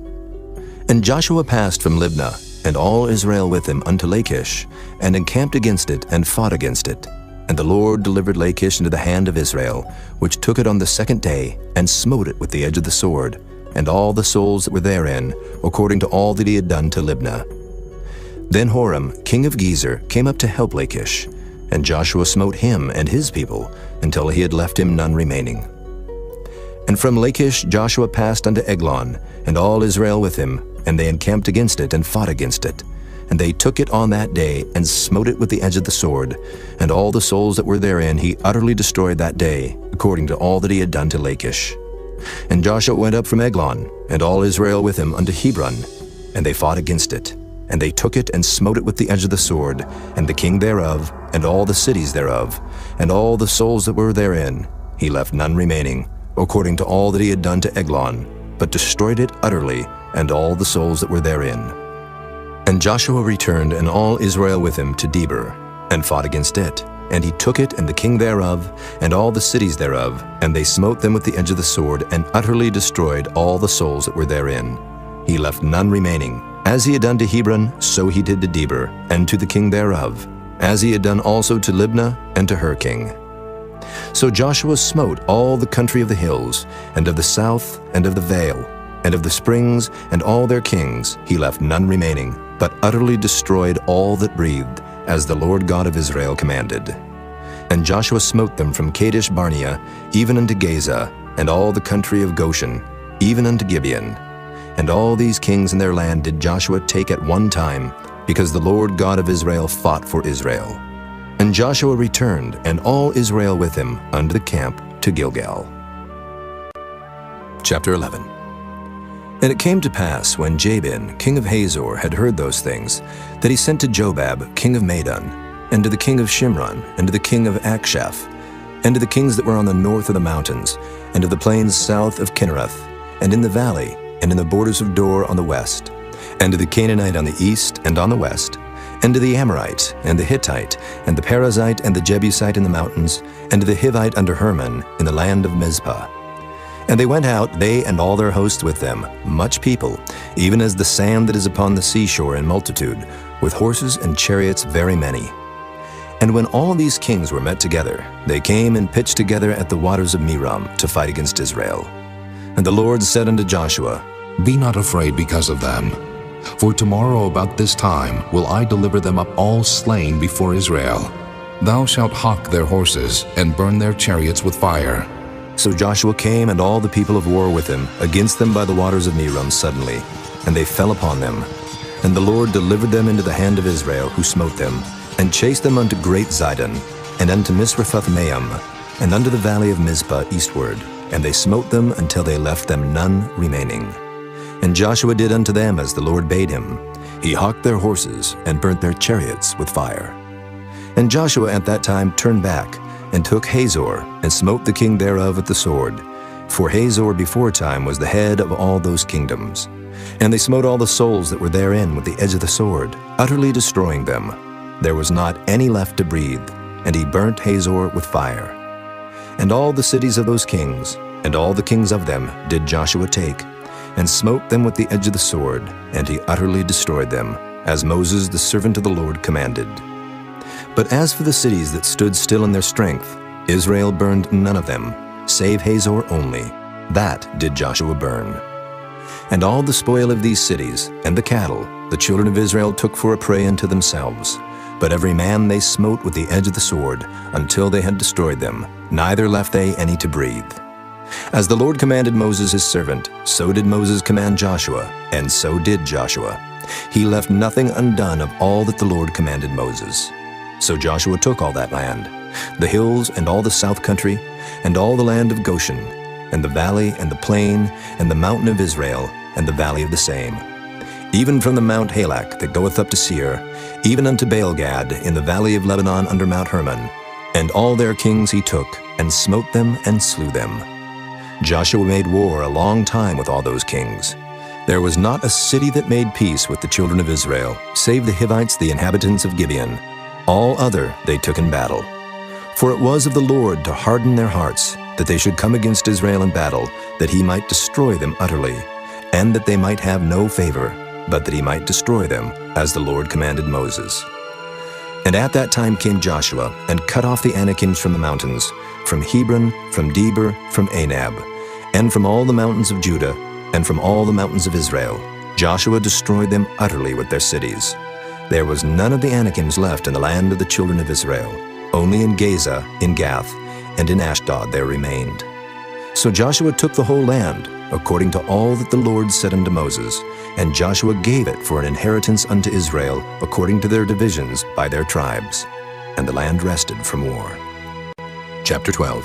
And Joshua passed from Libnah, and all Israel with him, unto Lachish, and encamped against it, and fought against it. And the Lord delivered Lachish into the hand of Israel, which took it on the 2nd day, and smote it with the edge of the sword, and all the souls that were therein, according to all that he had done to Libnah. Then Horam, king of Gezer, came up to help Lachish, and Joshua smote him and his people, until he had left him none remaining. And from Lachish Joshua passed unto Eglon, and all Israel with him, and they encamped against it, and fought against it. And they took it on that day, and smote it with the edge of the sword, and all the souls that were therein he utterly destroyed that day, according to all that he had done to Lachish. And Joshua went up from Eglon, and all Israel with him, unto Hebron, and they fought against it. And they took it, and smote it with the edge of the sword, and the king thereof, and all the cities thereof, and all the souls that were therein. He left none remaining, according to all that he had done to Eglon, but destroyed it utterly, and all the souls that were therein. And Joshua returned, and all Israel with him, to Debir, and fought against it. And he took it, and the king thereof, and all the cities thereof, and they smote them with the edge of the sword, and utterly destroyed all the souls that were therein. He left none remaining. As he had done to Hebron, so he did to Debir, and to the king thereof, as he had done also to Libnah, and to her king. So Joshua smote all the country of the hills, and of the south, and of the vale, and of the springs, and all their kings. He left none remaining, but utterly destroyed all that breathed, as the Lord God of Israel commanded. And Joshua smote them from Kadesh Barnea, even unto Gaza, and all the country of Goshen, even unto Gibeon. And all these kings in their land did Joshua take at one time, because the Lord God of Israel fought for Israel. And Joshua returned, and all Israel with him, unto the camp to Gilgal. Chapter 11. And it came to pass, when Jabin, king of Hazor, had heard those things, that he sent to Jobab, king of Madon, and to the king of Shimron, and to the king of Akshaph, and to the kings that were on the north of the mountains, and to the plains south of Kinnereth, and in the valley, and in the borders of Dor on the west, and to the Canaanite on the east and on the west, and to the Amorite, and the Hittite, and the Perizzite, and the Jebusite in the mountains, and to the Hivite under Hermon, in the land of Mizpah. And they went out, they and all their hosts with them, much people, even as the sand that is upon the seashore in multitude, with horses and chariots very many. And when all these kings were met together, they came and pitched together at the waters of Merom to fight against Israel. And the Lord said unto Joshua, Be not afraid because of them. For tomorrow about this time will I deliver them up all slain before Israel. Thou shalt hawk their horses, and burn their chariots with fire. So Joshua came, and all the people of war with him, against them by the waters of Merom suddenly, and they fell upon them. And the Lord delivered them into the hand of Israel, who smote them, and chased them unto great Zidon, and unto Misrephoth-maim, and unto the valley of Mizpah eastward. And they smote them until they left them none remaining. And Joshua did unto them as the Lord bade him. He hawked their horses, and burnt their chariots with fire. And Joshua at that time turned back, and took Hazor, and smote the king thereof with the sword. For Hazor beforetime was the head of all those kingdoms. And they smote all the souls that were therein with the edge of the sword, utterly destroying them. There was not any left to breathe, and he burnt Hazor with fire. And all the cities of those kings, and all the kings of them, did Joshua take, and smote them with the edge of the sword, and he utterly destroyed them, as Moses the servant of the Lord commanded. But as for the cities that stood still in their strength, Israel burned none of them, save Hazor only. That did Joshua burn. And all the spoil of these cities, and the cattle, the children of Israel took for a prey unto themselves. But every man they smote with the edge of the sword, until they had destroyed them, neither left they any to breathe. As the Lord commanded Moses his servant, so did Moses command Joshua, and so did Joshua. He left nothing undone of all that the Lord commanded Moses. So Joshua took all that land, the hills and all the south country, and all the land of Goshen, and the valley and the plain, and the mountain of Israel, and the valley of the same, even from the Mount Halak that goeth up to Seir, even unto Baalgad in the valley of Lebanon under Mount Hermon. And all their kings he took, and smote them and slew them. Joshua made war a long time with all those kings. There was not a city that made peace with the children of Israel, save the Hivites, the inhabitants of Gibeon. All other they took in battle. For it was of the Lord to harden their hearts, that they should come against Israel in battle, that he might destroy them utterly, and that they might have no favor, but that he might destroy them, as the Lord commanded Moses. And at that time came Joshua, and cut off the Anakims from the mountains, from Hebron, from Debir, from Anab, and from all the mountains of Judah, and from all the mountains of Israel. Joshua destroyed them utterly with their cities. There was none of the Anakims left in the land of the children of Israel. Only in Gaza, in Gath, and in Ashdod there remained. So Joshua took the whole land, according to all that the Lord said unto Moses, and Joshua gave it for an inheritance unto Israel, according to their divisions by their tribes. And the land rested from war. Chapter 12.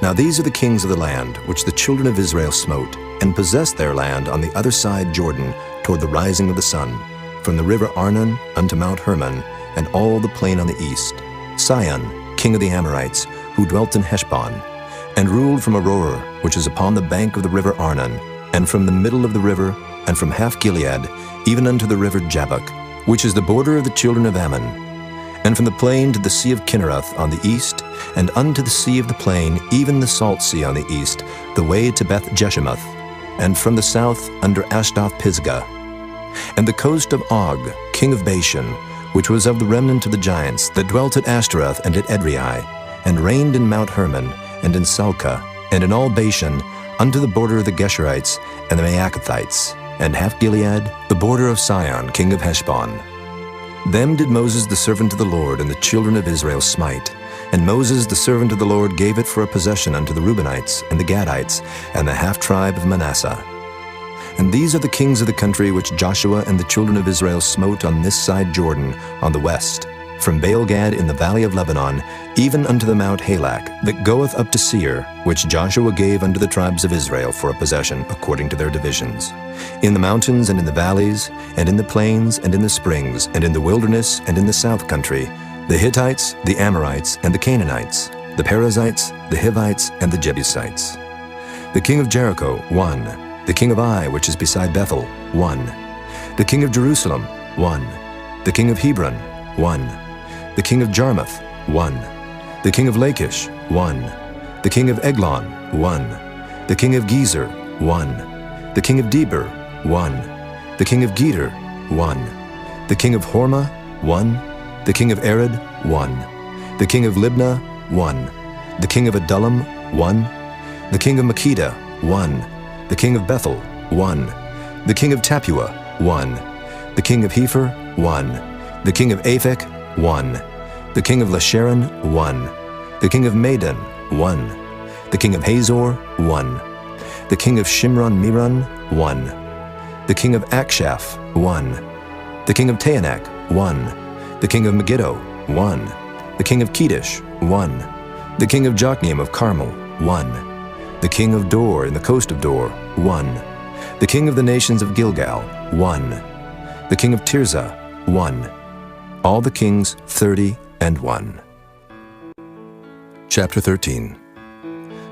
Now these are the kings of the land, which the children of Israel smote, and possessed their land on the other side Jordan, toward the rising of the sun, from the river Arnon unto Mount Hermon, and all the plain on the east. Sihon, king of the Amorites, who dwelt in Heshbon, and ruled from Aroer, which is upon the bank of the river Arnon, and from the middle of the river, and from half Gilead, even unto the river Jabbok, which is the border of the children of Ammon, and from the plain to the sea of Kinnereth on the east, and unto the sea of the plain, even the salt sea on the east, the way to Beth Jeshimoth, and from the south under Ashdoth Pisgah, and the coast of Og, king of Bashan, which was of the remnant of the giants that dwelt at Ashtaroth and at Edrei, and reigned in Mount Hermon, and in Salcah, and in all Bashan, unto the border of the Geshurites and the Maacathites, and half Gilead, the border of Sihon, king of Heshbon. Them did Moses the servant of the Lord and the children of Israel smite. And Moses the servant of the Lord gave it for a possession unto the Reubenites, and the Gadites, and the half-tribe of Manasseh. And these are the kings of the country which Joshua and the children of Israel smote on this side Jordan, on the west, from Baalgad in the valley of Lebanon, even unto the Mount Halak, that goeth up to Seir, which Joshua gave unto the tribes of Israel for a possession, according to their divisions. In the mountains and in the valleys, and in the plains and in the springs, and in the wilderness and in the south country, the Hittites, the Amorites, and the Canaanites, the Perizzites, the Hivites, and the Jebusites. The king of Jericho, 1. The king of Ai, which is beside Bethel, 1. The king of Jerusalem, 1. The king of Hebron, 1. The king of Jarmuth, 1. The king of Lachish, 1. The king of Eglon, 1. The king of Gezer, 1. The king of Debir, 1. The king of Geder, 1. The king of Hormah, 1. The king of Arad, 1. The king of Libnah, 1. The king of Adullam, 1. The king of Makkedah, 1. The king of Bethel, 1. The king of Tappuah, 1. The king of Hepher, 1. The king of Aphek, 1. The king of Lasharon, 1. The king of Madon, 1. The king of Hazor, 1. The king of Shimron-Meron, 1. The king of Akshaph, 1. The king of Taanach, 1. The king of Megiddo, 1. The king of Kedesh, 1. The king of Jokneam of Carmel, 1. The king of Dor in the coast of Dor, 1. The king of the nations of Gilgal, 1. The king of Tirzah, 1. All the kings 30 and 1. Chapter 13.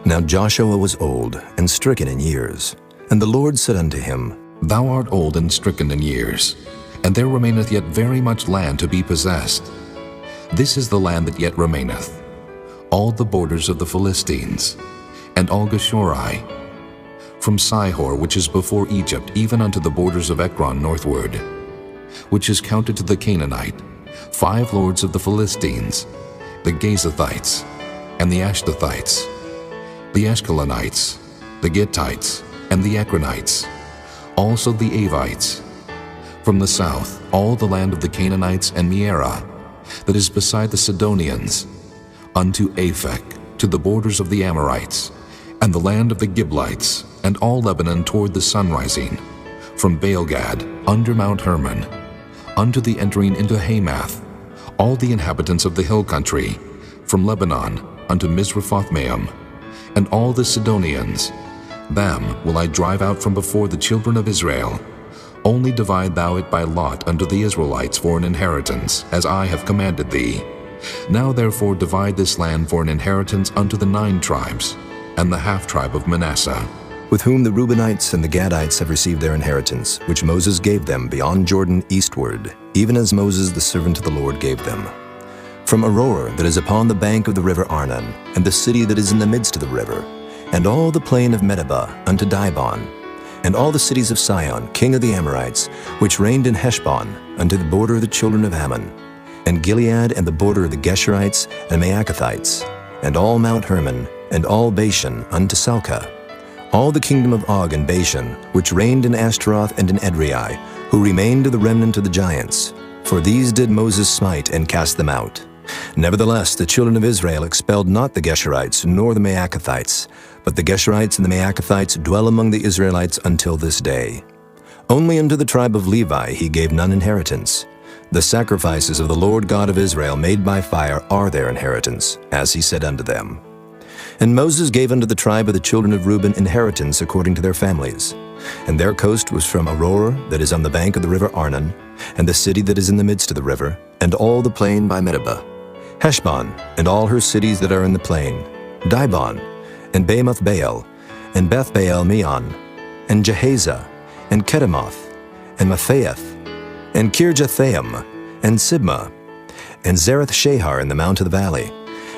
Now Joshua was old and stricken in years, and the Lord said unto him, Thou art old and stricken in years, and there remaineth yet very much land to be possessed. This is the land that yet remaineth, all the borders of the Philistines, and all Geshuri, from Sihor, which is before Egypt, even unto the borders of Ekron northward, which is counted to the Canaanite, 5 lords of the Philistines, the Gazathites, and the Ashdothites, the Ashkelonites, the Gittites, and the Ekronites, also the Avites. From the south, all the land of the Canaanites and Mearah, that is beside the Sidonians, unto Aphek, to the borders of the Amorites, and the land of the Giblites, and all Lebanon toward the sunrising, from Baalgad, under Mount Hermon, unto the entering into Hamath, all the inhabitants of the hill country, from Lebanon unto Misrephothmaim, and all the Sidonians. Them will I drive out from before the children of Israel. Only divide thou it by lot unto the Israelites for an inheritance, as I have commanded thee. Now therefore divide this land for an inheritance unto the 9 tribes, and the half-tribe of Manasseh, with whom the Reubenites and the Gadites have received their inheritance, which Moses gave them beyond Jordan eastward, even as Moses the servant of the Lord gave them. From Aroer that is upon the bank of the river Arnon, and the city that is in the midst of the river, and all the plain of Medeba unto Dibon, and all the cities of Sihon, king of the Amorites, which reigned in Heshbon, unto the border of the children of Ammon, and Gilead and the border of the Geshurites and Maacathites, and all Mount Hermon, and all Bashan unto Salcah, all the kingdom of Og and Bashan, which reigned in Ashtaroth and in Edrei, who remained of the remnant of the giants. For these did Moses smite and cast them out. Nevertheless, the children of Israel expelled not the Geshurites nor the Maacathites, but the Geshurites and the Maacathites dwell among the Israelites until this day. Only unto the tribe of Levi he gave none inheritance. The sacrifices of the Lord God of Israel made by fire are their inheritance, as he said unto them. And Moses gave unto the tribe of the children of Reuben inheritance according to their families. And their coast was from Aroer that is on the bank of the river Arnon, and the city that is in the midst of the river, and all the plain by Medeba, Heshbon, and all her cities that are in the plain, Dibon, and Bamoth Baal, and Beth Baal Meon, and Jehaza, and Kedemoth, and Matthaeth, and Kirjathaim, and Sibmah, and Zareth Shahar in the mount of the valley,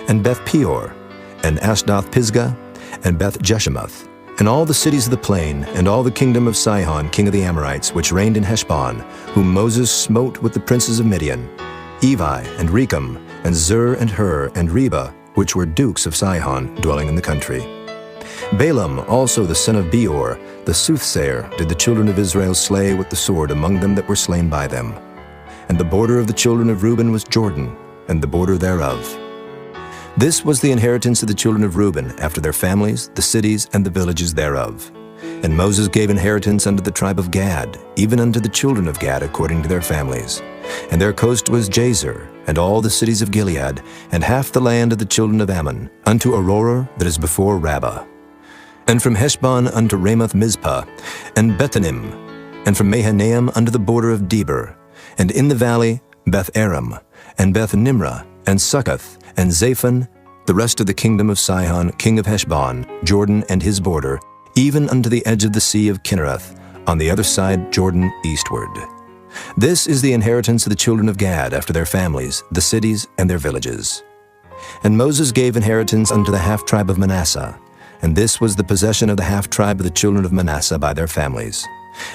and Beth Peor, and Ashdoth Pisgah, and Beth Jeshemoth, and all the cities of the plain, and all the kingdom of Sihon king of the Amorites, which reigned in Heshbon, whom Moses smote with the princes of Midian, Evi, and Rechem, and Zur, and Hur, and Reba, which were dukes of Sihon, dwelling in the country. Balaam also the son of Beor, the soothsayer, did the children of Israel slay with the sword among them that were slain by them. And the border of the children of Reuben was Jordan, and the border thereof. This was the inheritance of the children of Reuben, after their families, the cities, and the villages thereof. And Moses gave inheritance unto the tribe of Gad, even unto the children of Gad according to their families. And their coast was Jazer, and all the cities of Gilead, and half the land of the children of Ammon, unto Aroer that is before Rabbah. And from Heshbon unto Ramoth Mizpah, and Bethanim, and from Mahanaim unto the border of Debir, and in the valley Beth Aram, and Beth Nimrah, and Succoth, and Zaphon, the rest of the kingdom of Sihon, king of Heshbon, Jordan and his border, even unto the edge of the sea of Kinnereth, on the other side Jordan eastward. This is the inheritance of the children of Gad after their families, the cities, and their villages. And Moses gave inheritance unto the half-tribe of Manasseh, and this was the possession of the half-tribe of the children of Manasseh by their families.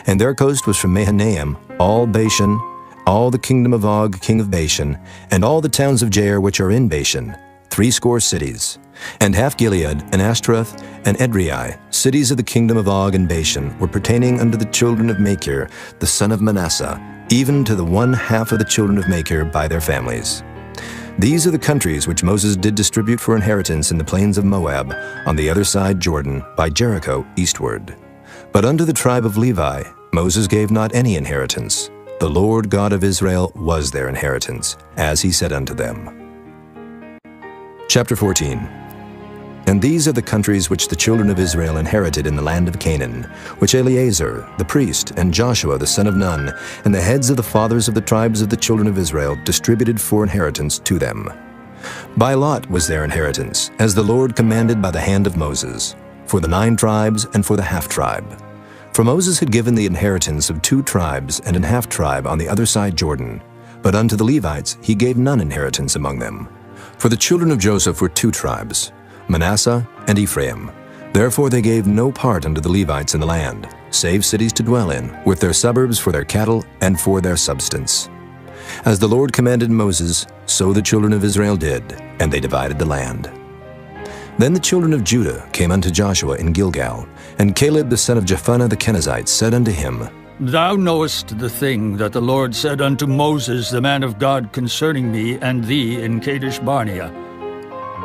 And their coast was from Mahanaim, all Bashan, all the kingdom of Og, king of Bashan, and all the towns of Jair which are in Bashan, 80 cities, and half Gilead, and Ashtaroth, and Edrei, cities of the kingdom of Og and Bashan, were pertaining unto the children of Machir, the son of Manasseh, even to the 1/2 of the children of Machir by their families. These are the countries which Moses did distribute for inheritance in the plains of Moab, on the other side Jordan, by Jericho eastward. But unto the tribe of Levi Moses gave not any inheritance. The Lord God of Israel was their inheritance, as he said unto them. Chapter 14. And these are the countries which the children of Israel inherited in the land of Canaan, which Eleazar the priest, and Joshua the son of Nun, and the heads of the fathers of the tribes of the children of Israel distributed for inheritance to them. By lot was their inheritance, as the Lord commanded by the hand of Moses, for the 9 tribes and for the half-tribe. For Moses had given the inheritance of 2 tribes and an half-tribe on the other side Jordan, but unto the Levites he gave none inheritance among them. For the children of Joseph were 2 tribes, Manasseh and Ephraim. Therefore they gave no part unto the Levites in the land, save cities to dwell in, with their suburbs for their cattle and for their substance. As the Lord commanded Moses, so the children of Israel did, and they divided the land. Then the children of Judah came unto Joshua in Gilgal, and Caleb the son of Jephunneh the Kenizzite said unto him, Thou knowest the thing that the Lord said unto Moses the man of God concerning me and thee in Kadesh Barnea.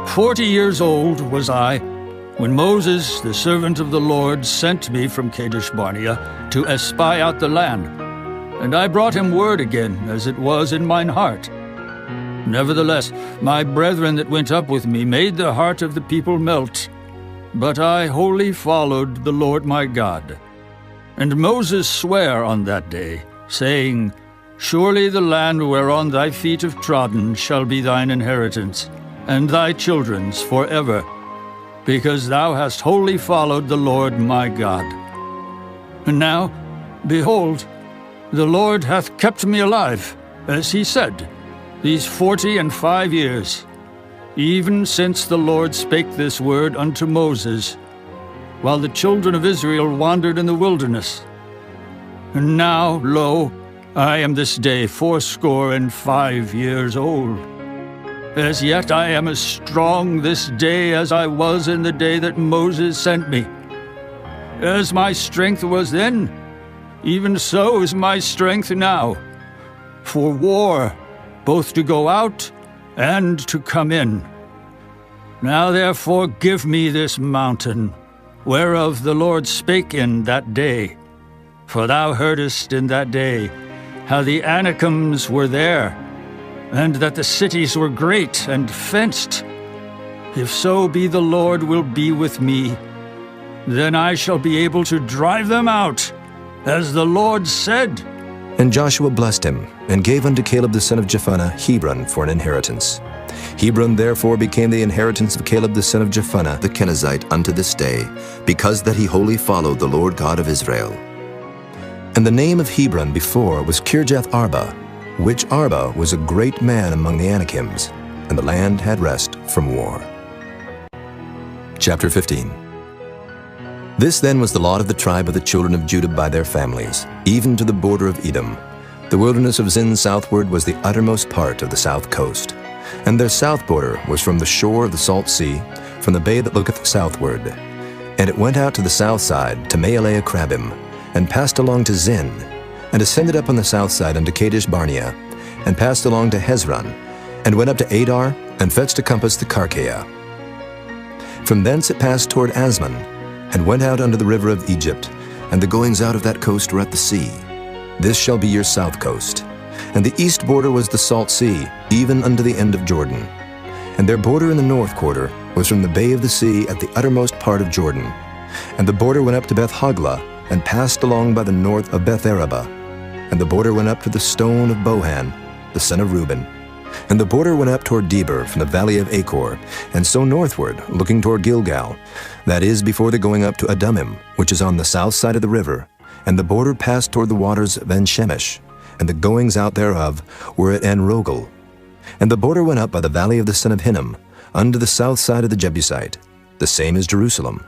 40 years old was I, when Moses the servant of the Lord sent me from Kadesh Barnea to espy out the land. And I brought him word again, as it was in mine heart. Nevertheless, my brethren that went up with me made the heart of the people melt. But I wholly followed the Lord my God. And Moses sware on that day, saying, Surely the land whereon thy feet have trodden shall be thine inheritance, and thy children's forever, because thou hast wholly followed the Lord my God. And now, behold, the Lord hath kept me alive, as he said, these 45 years, even since the Lord spake this word unto Moses, while the children of Israel wandered in the wilderness. And now, lo, I am this day 85 years old. As yet I am as strong this day as I was in the day that Moses sent me. As my strength was then, even so is my strength now, for war, both to go out and to come in. Now therefore give me this mountain, whereof the Lord spake in that day. For thou heardest in that day how the Anakims were there, and that the cities were great and fenced. If so be the Lord will be with me, then I shall be able to drive them out, as the Lord said. And Joshua blessed him, and gave unto Caleb the son of Jephunneh Hebron for an inheritance. Hebron therefore became the inheritance of Caleb the son of Jephunneh the Kenizzite unto this day, because that he wholly followed the Lord God of Israel. And the name of Hebron before was Kirjath-arba, which Arba was a great man among the Anakims, and the land had rest from war. Chapter 15. This then was the lot of the tribe of the children of Judah by their families, even to the border of Edom. The wilderness of Zin southward was the uttermost part of the south coast, and their south border was from the shore of the salt sea, from the bay that looketh southward. And it went out to the south side to Maelea-Krabim, and passed along to Zin, and ascended up on the south side unto Kadesh Barnea, and passed along to Hezron, and went up to Adar, and fetched a compass to Karkea. From thence it passed toward Asmon, and went out unto the river of Egypt, and the goings out of that coast were at the sea. This shall be your south coast. And the east border was the salt sea, even unto the end of Jordan. And their border in the north quarter was from the bay of the sea at the uttermost part of Jordan. And the border went up to Beth-hoglah, and passed along by the north of Beth-araba. And the border went up to the stone of Bohan, the son of Reuben. And the border went up toward Debir from the valley of Achor, and so northward, looking toward Gilgal, that is, before the going up to Adumim, which is on the south side of the river. And the border passed toward the waters of En-shemesh, and the goings out thereof were at En-rogel. And the border went up by the valley of the son of Hinnom, unto the south side of the Jebusite, the same as Jerusalem.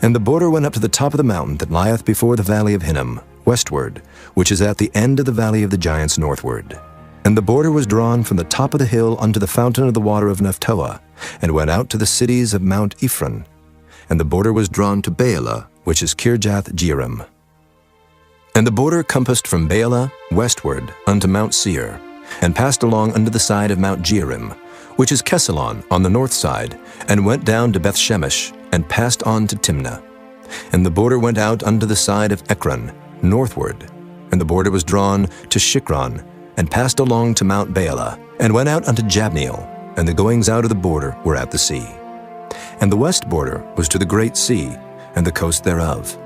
And the border went up to the top of the mountain that lieth before the valley of Hinnom, westward, which is at the end of the valley of the giants northward. And the border was drawn from the top of the hill unto the fountain of the water of Nephtoah, and went out to the cities of Mount Ephron. And the border was drawn to Baalah, which is Kirjath-jearim. And the border compassed from Baalah westward unto Mount Seir, and passed along unto the side of Mount Jearim, which is Kesalon on the north side, and went down to Beth-shemesh, and passed on to Timnah. And the border went out unto the side of Ekron, northward. And the border was drawn to Shikron, and passed along to Mount Baalah, and went out unto Jabneel, and the goings out of the border were at the sea. And the west border was to the great sea, and the coast thereof.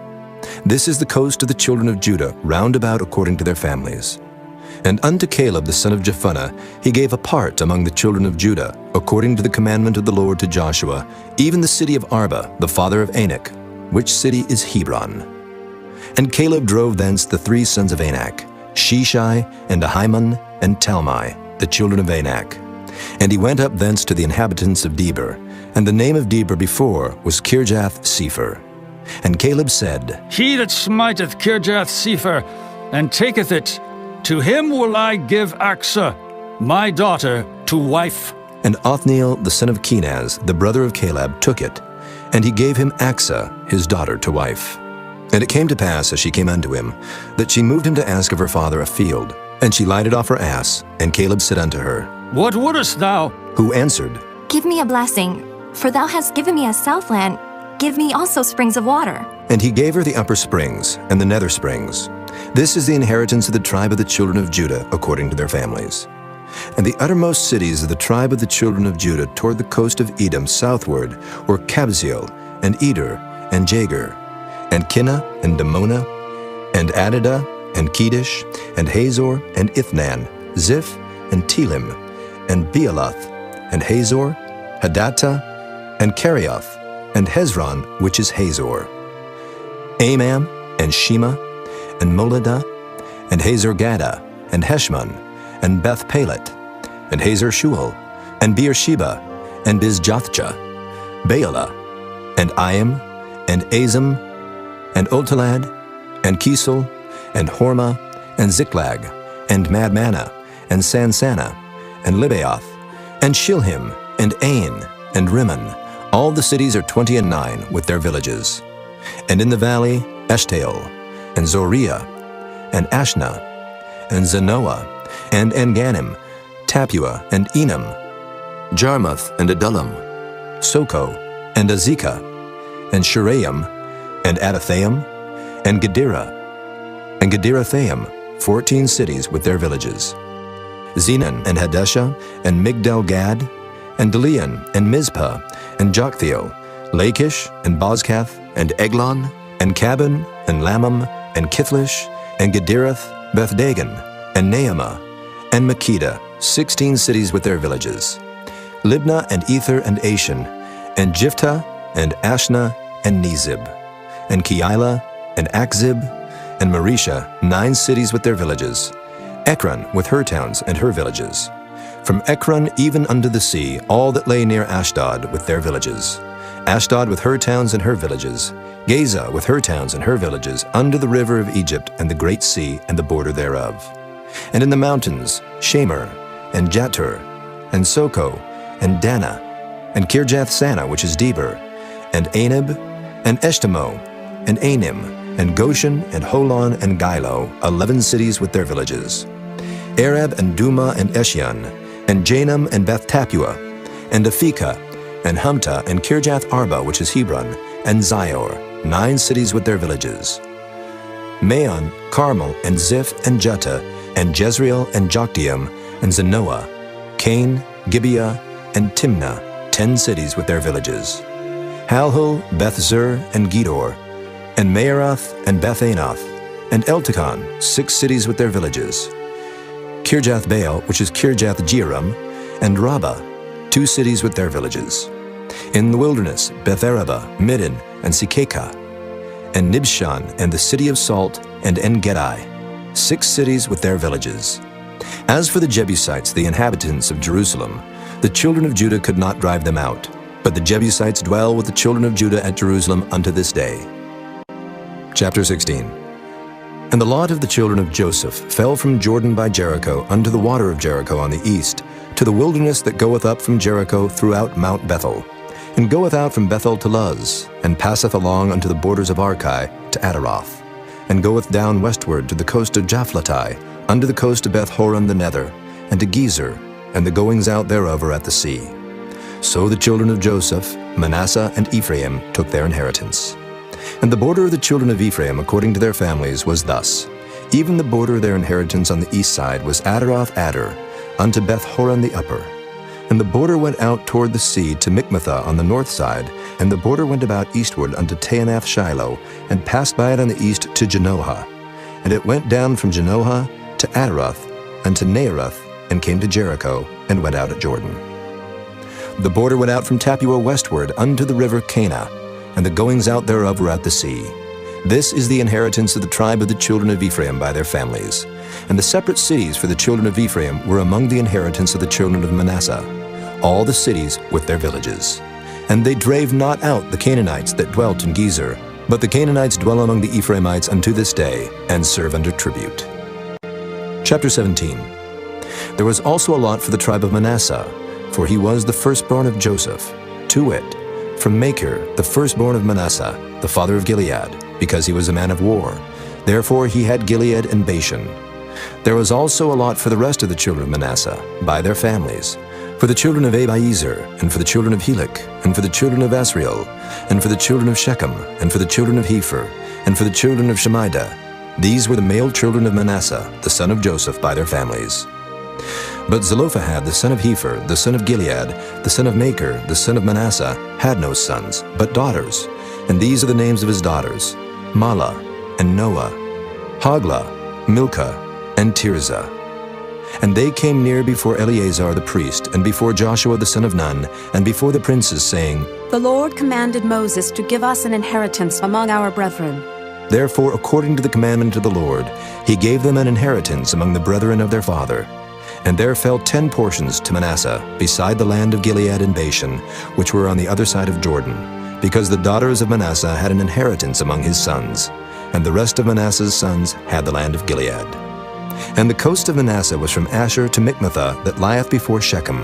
This is the coast of the children of Judah, round about according to their families. And unto Caleb the son of Jephunneh he gave a part among the children of Judah, according to the commandment of the Lord to Joshua, even the city of Arba, the father of Anak, which city is Hebron. And Caleb drove thence the 3 sons of Anak, Sheshai, and Ahiman, and Talmai, the children of Anak. And he went up thence to the inhabitants of Debir, and the name of Debir before was Kirjath-Sepher. And Caleb said, He that smiteth Kirjath-Sepher, and taketh it, to him will I give Achsah, my daughter, to wife. And Othniel the son of Kenaz, the brother of Caleb, took it, and he gave him Achsah, his daughter, to wife. And it came to pass, as she came unto him, that she moved him to ask of her father a field. And she lighted off her ass, and Caleb said unto her, What wouldest thou? Who answered, Give me a blessing, for thou hast given me a southland. Give me also springs of water. And he gave her the upper springs, and the nether springs. This is the inheritance of the tribe of the children of Judah, according to their families. And the uttermost cities of the tribe of the children of Judah toward the coast of Edom southward were Kabzeel, and Eder, and Jagur, and Kinnah, and Damona, and Adadah, and Kedesh, and Hazor, and Ithnan, Ziph, and Telim, and Bealoth, and Hazor, Hadattah, and Kerioth, and Hezron, which is Hazor, Amam, and Shema, and Moladah, and Hazar-Gadah, and Heshmon, and Beth-Pelet, and Hazar-Shual, and Beersheba, and Bizjothjah, Baalah, and Iam, and Azim, and Oltalad, and Kisel, and Hormah, and Ziklag, and Madmanah, and Sansannah, and Libaoth, and Shilhim, and Ain, and Rimmon. All the cities are 29 with their villages. And in the valley, Eshtaol, and Zoriah, and Ashna, and Zanoah, and Enganim, Tapua, and Enam, Jarmuth, and Adullam, Soko, and Azekah, and Shuraim, and Adathaim, and Gedera, and Gederathaim, 14 cities with their villages. Zenan, and Hadeshah, and Migdal-Gad, and Delian, and Mizpah, and Joktheel, Lachish, and Bozkath, and Eglon, and Cabin, and Lamam, and Kithlish, and Gederath, Beth-Dagon, and Naamah, and Makkedah, 16 cities with their villages. Libnah, and Ether, and Ashan, and Jiphthah, and Ashna, and Nezib, and Keilah, and Akzib, and Maresha, 9 cities with their villages. Ekron with her towns and her villages. From Ekron even unto the sea, all that lay near Ashdod with their villages. Ashdod with her towns and her villages. Gaza with her towns and her villages, under the river of Egypt and the great sea and the border thereof. And in the mountains, Shamer, and Jatur, and Soko, and Dana, and Kirjath-Sanah, which is Debir, and Anab, and Eshtemoh, and Anim, and Goshen, and Holon, and Gilo, 11 cities with their villages. Arab, and Duma, and Eshion, and Janam, and Beth-Tapua, and Aphekah, and Humta, and Kirjath-Arba, which is Hebron, and Zior, 9 cities with their villages. Maon, Carmel, and Ziph, and Juttah, and Jezreel, and Jokdeam, and Zanoah, Cain, Gibeah, and Timnah, 10 cities with their villages. Halhul, Beth-Zur, and Gedor, and Maaroth, and Beth-Anoth, and Eltekon, 6 cities with their villages. Kirjath-Baal, which is Kirjath-Jearim, and Rabbah, 2 cities with their villages. In the wilderness, Beth-Araba, Middin, and Sikekah, and Nibshan, and the city of Salt, and En-Gedi, 6 cities with their villages. As for the Jebusites, the inhabitants of Jerusalem, the children of Judah could not drive them out, but the Jebusites dwell with the children of Judah at Jerusalem unto this day. Chapter 16. And the lot of the children of Joseph fell from Jordan by Jericho unto the water of Jericho on the east, to the wilderness that goeth up from Jericho throughout Mount Bethel, and goeth out from Bethel to Luz, and passeth along unto the borders of Archi to Ataroth, and goeth down westward to the coast of Japhlatai, unto the coast of Beth-horon the nether, and to Gezer, and the goings out thereof are at the sea. So the children of Joseph, Manasseh, and Ephraim took their inheritance. And the border of the children of Ephraim according to their families was thus. Even the border of their inheritance on the east side was Adaroth-Adar, unto Beth-horon the upper. And the border went out toward the sea to Michmethah on the north side, and the border went about eastward unto Taanath-Shiloh, and passed by it on the east to Janohah. And it went down from Janohah to Adaroth, unto Naarath, and came to Jericho, and went out at Jordan. The border went out from Tappuah westward unto the river Cana, and the goings out thereof were at the sea. This is the inheritance of the tribe of the children of Ephraim by their families. And the separate cities for the children of Ephraim were among the inheritance of the children of Manasseh, all the cities with their villages. And they drave not out the Canaanites that dwelt in Gezer, but the Canaanites dwell among the Ephraimites unto this day, and serve under tribute. Chapter 17. There was also a lot for the tribe of Manasseh, for he was the firstborn of Joseph, to wit, from Machir, the firstborn of Manasseh, the father of Gilead, because he was a man of war. Therefore he had Gilead and Bashan. There was also a lot for the rest of the children of Manasseh, by their families, for the children of Abiezer, and for the children of Helek, and for the children of Asriel, and for the children of Shechem, and for the children of Hepher, and for the children of Shemida. These were the male children of Manasseh, the son of Joseph, by their families. But Zelophehad, the son of Hepher, the son of Gilead, the son of Machir, the son of Manasseh, had no sons, but daughters. And these are the names of his daughters: Mahlah, and Noah, Hoglah, Milcah, and Tirzah. And they came near before Eleazar the priest, and before Joshua the son of Nun, and before the princes, saying, The Lord commanded Moses to give us an inheritance among our brethren. Therefore, according to the commandment of the Lord, he gave them an inheritance among the brethren of their father. And there fell 10 portions to Manasseh, beside the land of Gilead and Bashan, which were on the other side of Jordan, because the daughters of Manasseh had an inheritance among his sons, and the rest of Manasseh's sons had the land of Gilead. And the coast of Manasseh was from Asher to Michmethah, that lieth before Shechem.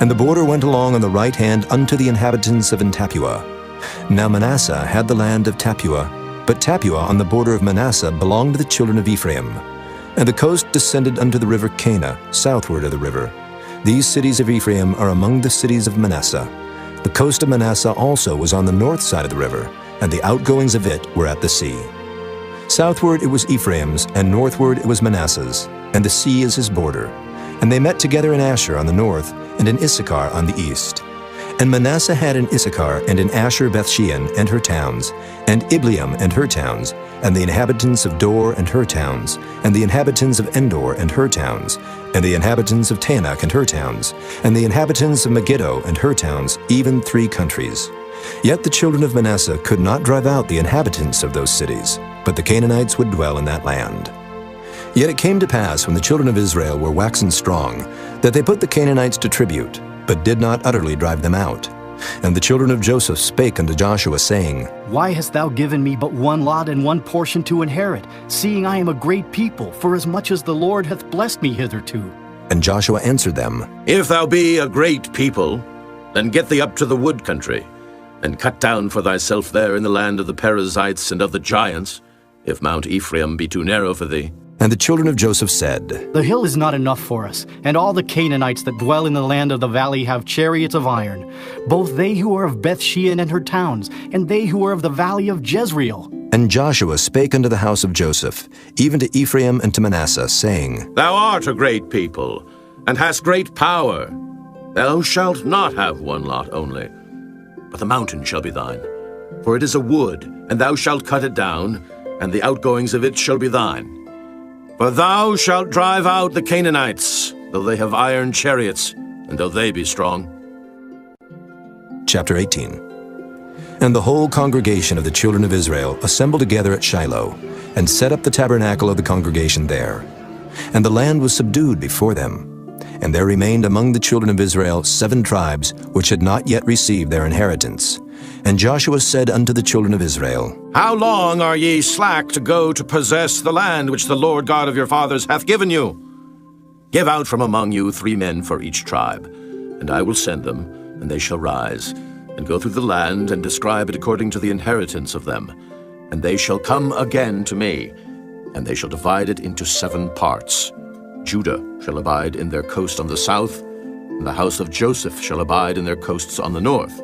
And the border went along on the right hand unto the inhabitants of Tappuah. Now Manasseh had the land of Tappuah, but Tappuah on the border of Manasseh belonged to the children of Ephraim. And the coast descended unto the river Cana, southward of the river. These cities of Ephraim are among the cities of Manasseh. The coast of Manasseh also was on the north side of the river, and the outgoings of it were at the sea. Southward it was Ephraim's, and northward it was Manasseh's, and the sea is his border. And they met together in Asher on the north, and in Issachar on the east. And Manasseh had in Issachar and in Asher Bethshean and her towns, and Ibleam and her towns, and the inhabitants of Dor and her towns, and the inhabitants of Endor and her towns, and the inhabitants of Tanakh and her towns, and the inhabitants of Megiddo and her towns, even 3 countries. Yet the children of Manasseh could not drive out the inhabitants of those cities, but the Canaanites would dwell in that land. Yet it came to pass, when the children of Israel were waxen strong, that they put the Canaanites to tribute, but did not utterly drive them out. And the children of Joseph spake unto Joshua, saying, Why hast thou given me but 1 lot and 1 portion to inherit, seeing I am a great people, for as much as the Lord hath blessed me hitherto? And Joshua answered them, If thou be a great people, then get thee up to the wood country, and cut down for thyself there in the land of the Perizzites and of the giants, if Mount Ephraim be too narrow for thee. And the children of Joseph said, The hill is not enough for us, and all the Canaanites that dwell in the land of the valley have chariots of iron, both they who are of Bethshean and her towns, and they who are of the valley of Jezreel. And Joshua spake unto the house of Joseph, even to Ephraim and to Manasseh, saying, Thou art a great people, and hast great power. Thou shalt not have 1 lot only, but the mountain shall be thine. For it is a wood, and thou shalt cut it down, and the outgoings of it shall be thine. For thou shalt drive out the Canaanites, though they have iron chariots, and though they be strong. Chapter 18. And the whole congregation of the children of Israel assembled together at Shiloh, and set up the tabernacle of the congregation there. And the land was subdued before them. And there remained among the children of Israel 7 tribes, which had not yet received their inheritance. And Joshua said unto the children of Israel, How long are ye slack to go to possess the land which the Lord God of your fathers hath given you? Give out from among you 3 men for each tribe, and I will send them, and they shall rise, and go through the land, and describe it according to the inheritance of them. And they shall come again to me, and they shall divide it into 7 parts. Judah shall abide in their coast on the south, and the house of Joseph shall abide in their coasts on the north.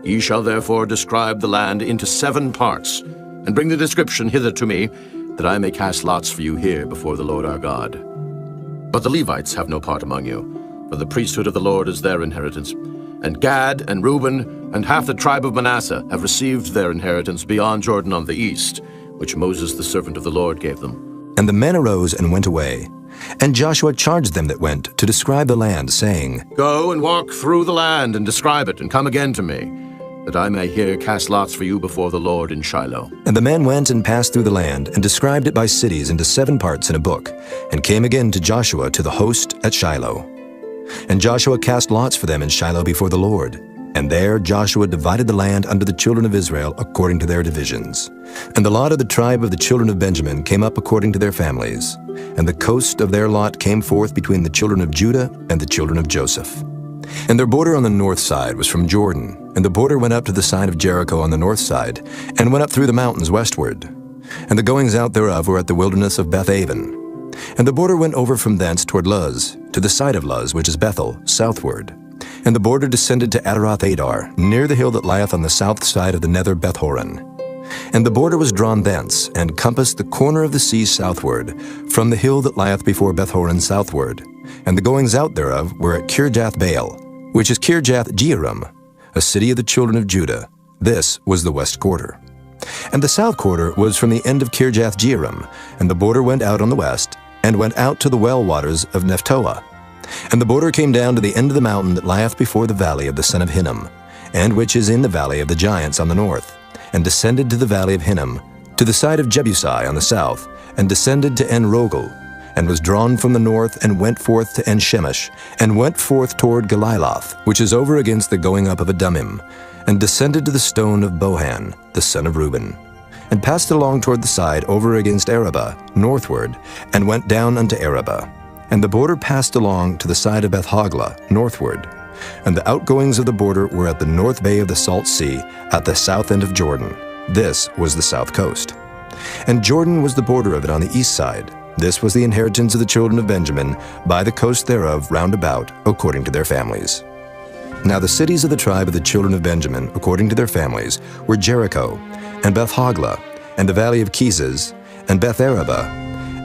Ye shall therefore describe the land into 7 parts, and bring the description hither to me, that I may cast lots for you here before the Lord our God. But the Levites have no part among you, for the priesthood of the Lord is their inheritance. And Gad and Reuben and half the tribe of Manasseh have received their inheritance beyond Jordan on the east, which Moses the servant of the Lord gave them. And the men arose and went away. And Joshua charged them that went to describe the land, saying, Go and walk through the land and describe it, and come again to me, that I may here cast lots for you before the Lord in Shiloh. And the men went and passed through the land, and described it by cities into 7 parts in a book, and came again to Joshua to the host at Shiloh. And Joshua cast lots for them in Shiloh before the Lord. And there Joshua divided the land unto the children of Israel according to their divisions. And the lot of the tribe of the children of Benjamin came up according to their families. And the coast of their lot came forth between the children of Judah and the children of Joseph. And their border on the north side was from Jordan, and the border went up to the side of Jericho on the north side, and went up through the mountains westward. And the goings out thereof were at the wilderness of Beth-aven. And the border went over from thence toward Luz, to the side of Luz, which is Bethel, southward. And the border descended to Adaroth-adar, near the hill that lieth on the south side of the nether Beth-horon. And the border was drawn thence, and compassed the corner of the sea southward, from the hill that lieth before Beth-horon southward. And the goings out thereof were at Kirjath-baal, which is Kirjath-jearim, a city of the children of Judah. This was the west quarter. And the south quarter was from the end of Kirjath-jearim, and the border went out on the west, and went out to the well waters of Nephtoah. And the border came down to the end of the mountain that lieth before the valley of the son of Hinnom, and which is in the valley of the giants on the north, and descended to the valley of Hinnom, to the side of Jebusi on the south, and descended to En-rogel, and was drawn from the north, and went forth to En-shemesh, and went forth toward Galiloth, which is over against the going up of Adumim, and descended to the stone of Bohan, the son of Reuben, and passed along toward the side over against Arabah, northward, and went down unto Arabah. And the border passed along to the side of Beth-hoglah, northward. And the outgoings of the border were at the north bay of the Salt Sea, at the south end of Jordan. This was the south coast. And Jordan was the border of it on the east side. This was the inheritance of the children of Benjamin, by the coast thereof round about, according to their families. Now the cities of the tribe of the children of Benjamin, according to their families, were Jericho, and Beth-hoglah, and the valley of Keziz, and Beth-arabah,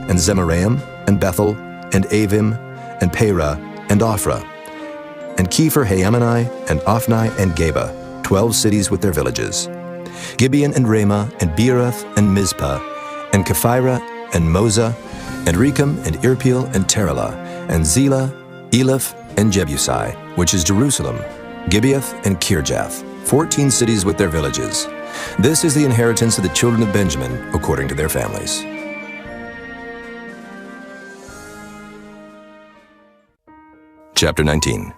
and Zemaraim, and Bethel, and Avim, and Perah, and Ophrah, and Kepher-haamani, and Ophni, and Geba, 12 cities with their villages. Gibeon, and Ramah, and Beeroth, and Mizpah, and Kephirah, and Moza, and Rechem, and Irpeel, and Terelah, and Zelah, Eleph, and Jebusi, which is Jerusalem, Gibeath, and Kirjath, 14 cities with their villages. This is the inheritance of the children of Benjamin, according to their families. Chapter 19.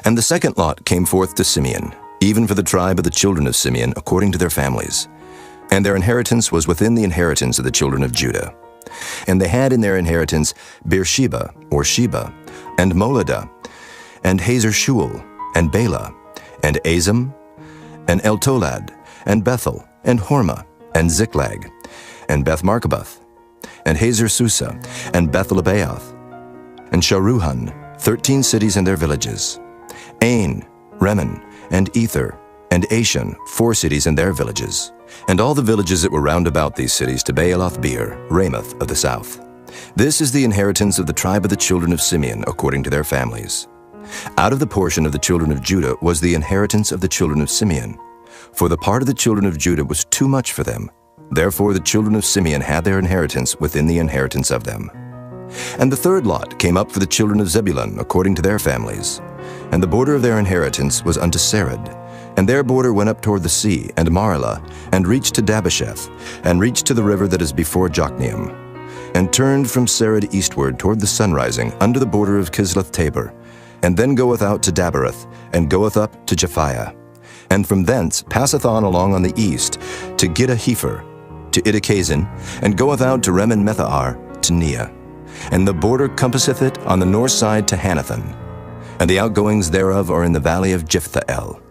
And the second lot came forth to Simeon, even for the tribe of the children of Simeon, according to their families. And their inheritance was within the inheritance of the children of Judah. And they had in their inheritance Beersheba, or Sheba, and Moladah, and Hazer-shual, and Bela, and Azim, and Eltolad, and Bethel, and Hormah, and Ziklag, and Beth-marcaboth, and Hazer-susa, and Beth-lebaoth, and Sharuhan, 13 cities and their villages. Ain, Remen, and Ether, and Ashan, 4 cities and their villages. And all the villages that were round about these cities to Baalath-beer, Ramoth of the south. This is the inheritance of the tribe of the children of Simeon, according to their families. Out of the portion of the children of Judah was the inheritance of the children of Simeon. For the part of the children of Judah was too much for them. Therefore the children of Simeon had their inheritance within the inheritance of them. And the third lot came up for the children of Zebulun, according to their families. And the border of their inheritance was unto Sarid. And their border went up toward the sea, and Maralah, and reached to Dabasheth, and reached to the river that is before Jokneam, and turned from Sarid eastward toward the sunrising, under the border of Kisloth-tabor, and then goeth out to Daberath, and goeth up to Japhiah, and from thence passeth on the east, to Gittah-hefer, to Idakazin, and goeth out to Remen-methar, to Neah. And the border compasseth it on the north side to Hanathan, and the outgoings thereof are in the valley of Jiphthahel.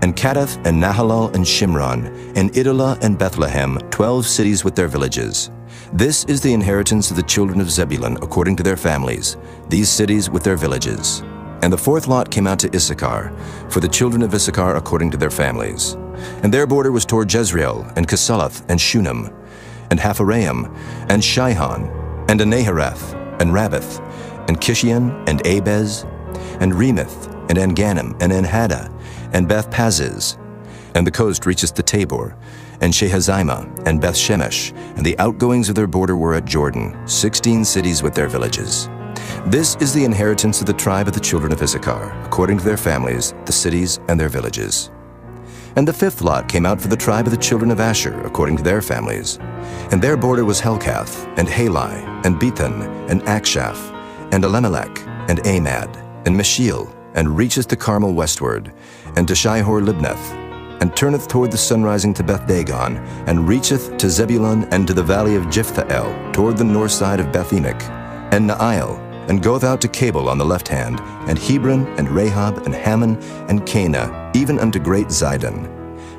And Cadath, and Nahalal, and Shimron, and Idolah, and Bethlehem, 12 cities with their villages. This is the inheritance of the children of Zebulun, according to their families, these cities with their villages. And the fourth lot came out to Issachar, for the children of Issachar according to their families. And their border was toward Jezreel, and Kesaloth, and Shunem, and Hapharaim, and Shihon, and Anahareth, and Rabbath, and Kishion, and Abez, and Remoth, and En-gannim, and En-haddah, and Beth-paziz. And the coast reacheth to Tabor, and Shehazimah, and Beth-Shemesh, and the outgoings of their border were at Jordan, 16 cities with their villages. This is the inheritance of the tribe of the children of Issachar, according to their families, the cities and their villages. And the fifth lot came out for the tribe of the children of Asher, according to their families. And their border was Helkath, and Halai, and Bethan, and Akshaph, and Elimelech, and Amad, and Meshiel, and reacheth to Carmel westward, and to Shihor-Libnath, and turneth toward the sunrising to Beth-Dagon, and reacheth to Zebulun and to the valley of Jiphthahel, toward the north side of Beth-Emek, and Naail, and goeth out to Cabul on the left hand, and Hebron, and Rahab, and Hammon, and Cana, even unto great Zidon.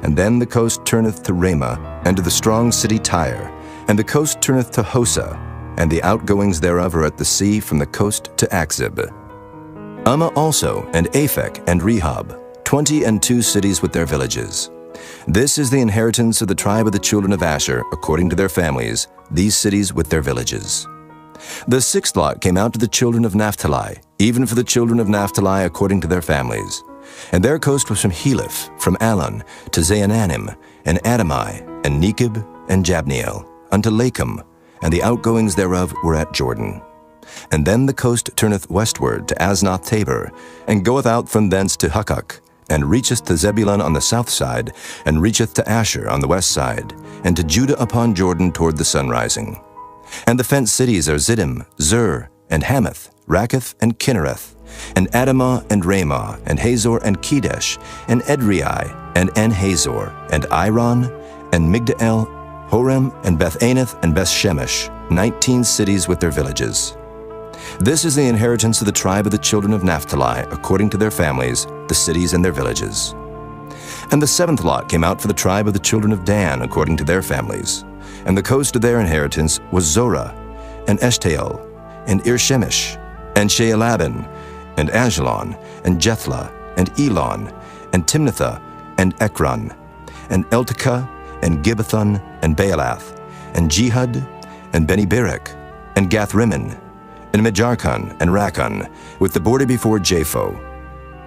And then the coast turneth to Ramah, and to the strong city Tyre, and the coast turneth to Hosa, and the outgoings thereof are at the sea from the coast to Akzib. Ummah also, and Aphek, and Rehob, 22 cities with their villages. This is the inheritance of the tribe of the children of Asher, according to their families, these cities with their villages. The sixth lot came out to the children of Naphtali, even for the children of Naphtali according to their families. And their coast was from Heleph, from Alon, to Zaananim, and Adamai, and Nekeb, and Jabneel, unto Lakum, and the outgoings thereof were at Jordan. And then the coast turneth westward to Aznoth-Tabor, and goeth out from thence to Hukkok, and reacheth to Zebulun on the south side, and reacheth to Asher on the west side, and to Judah upon Jordan toward the sunrising. And the fenced cities are Ziddim, Zur, and Hamath, Rakkath, and Kinnereth, and Adamah, and Ramah, and Hazor, and Kedesh, and Edrei, and En-Hazor, and Iron, and Migdal, Horem, and Beth-Anath, and Beth-Shemesh, 19 cities with their villages. This is the inheritance of the tribe of the children of Naphtali, according to their families, the cities and their villages. And the seventh lot came out for the tribe of the children of Dan, according to their families. And the coast of their inheritance was Zorah, and Eshtaol, and Irshemesh, and Shealabin, and Ajalon, and Jethlah, and Elon, and Timnathah, and Ekron, and Eltekah, and Gibbethon, and Baalath, and Jehud, and Beni-Berak, and Gath-Rimmon, and Mejarkon, and Rakkon, with the border before Japho.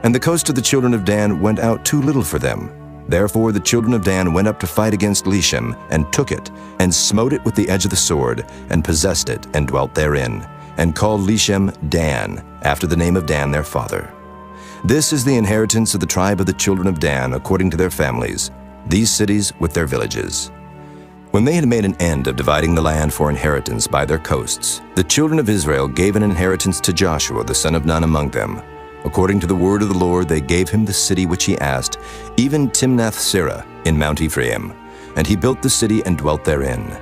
And the coast of the children of Dan went out too little for them. Therefore the children of Dan went up to fight against Leshem, and took it, and smote it with the edge of the sword, and possessed it, and dwelt therein, and called Leshem Dan, after the name of Dan their father. This is the inheritance of the tribe of the children of Dan, according to their families, these cities with their villages. When they had made an end of dividing the land for inheritance by their coasts, the children of Israel gave an inheritance to Joshua the son of Nun among them. According to the word of the Lord, they gave him the city which he asked, even Timnath-Serah in Mount Ephraim, and he built the city and dwelt therein.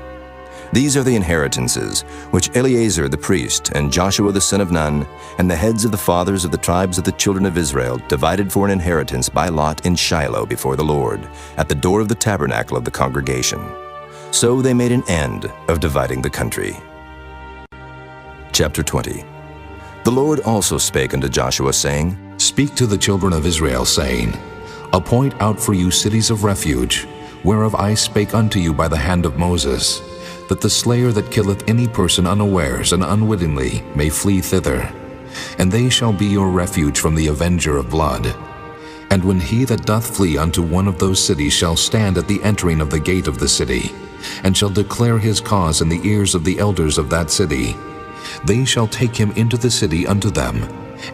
These are the inheritances which Eleazar the priest and Joshua the son of Nun and the heads of the fathers of the tribes of the children of Israel divided for an inheritance by lot in Shiloh before the Lord, at the door of the tabernacle of the congregation. So they made an end of dividing the country. Chapter 20. The Lord also spake unto Joshua, saying, Speak to the children of Israel, saying, Appoint out for you cities of refuge, whereof I spake unto you by the hand of Moses, that the slayer that killeth any person unawares and unwittingly may flee thither. And they shall be your refuge from the avenger of blood. And when he that doth flee unto one of those cities shall stand at the entering of the gate of the city, and shall declare his cause in the ears of the elders of that city, they shall take him into the city unto them,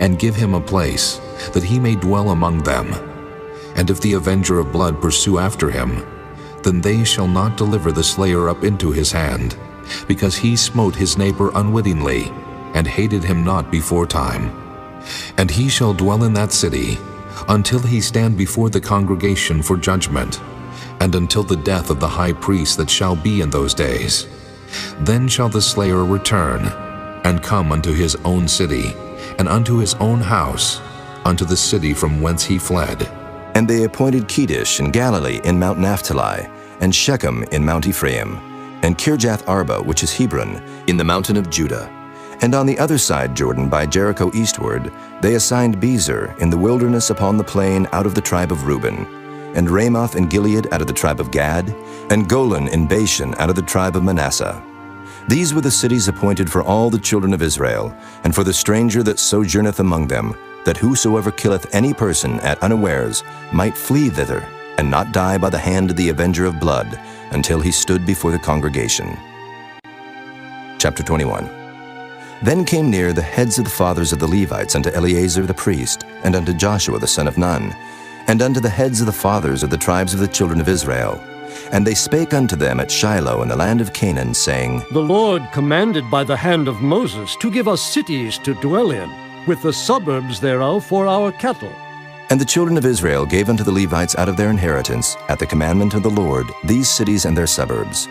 and give him a place, that he may dwell among them. And if the avenger of blood pursue after him, then they shall not deliver the slayer up into his hand, because he smote his neighbor unwittingly, and hated him not before time. And he shall dwell in that city, until he stand before the congregation for judgment, and until the death of the high priest that shall be in those days. Then shall the slayer return, and come unto his own city, and unto his own house, unto the city from whence he fled. And they appointed Kedesh in Galilee in Mount Naphtali, and Shechem in Mount Ephraim, and Kirjath Arba, which is Hebron, in the mountain of Judah. And on the other side Jordan, by Jericho eastward, they assigned Bezer in the wilderness upon the plain out of the tribe of Reuben, and Ramoth in Gilead out of the tribe of Gad, and Golan in Bashan out of the tribe of Manasseh. These were the cities appointed for all the children of Israel, and for the stranger that sojourneth among them, that whosoever killeth any person at unawares might flee thither, and not die by the hand of the avenger of blood, until he stood before the congregation. Chapter 21. Then came near the heads of the fathers of the Levites unto Eleazar the priest, and unto Joshua the son of Nun, and unto the heads of the fathers of the tribes of the children of Israel. And they spake unto them at Shiloh in the land of Canaan, saying, The Lord commanded by the hand of Moses to give us cities to dwell in, with the suburbs thereof for our cattle. And the children of Israel gave unto the Levites out of their inheritance, at the commandment of the Lord, these cities and their suburbs.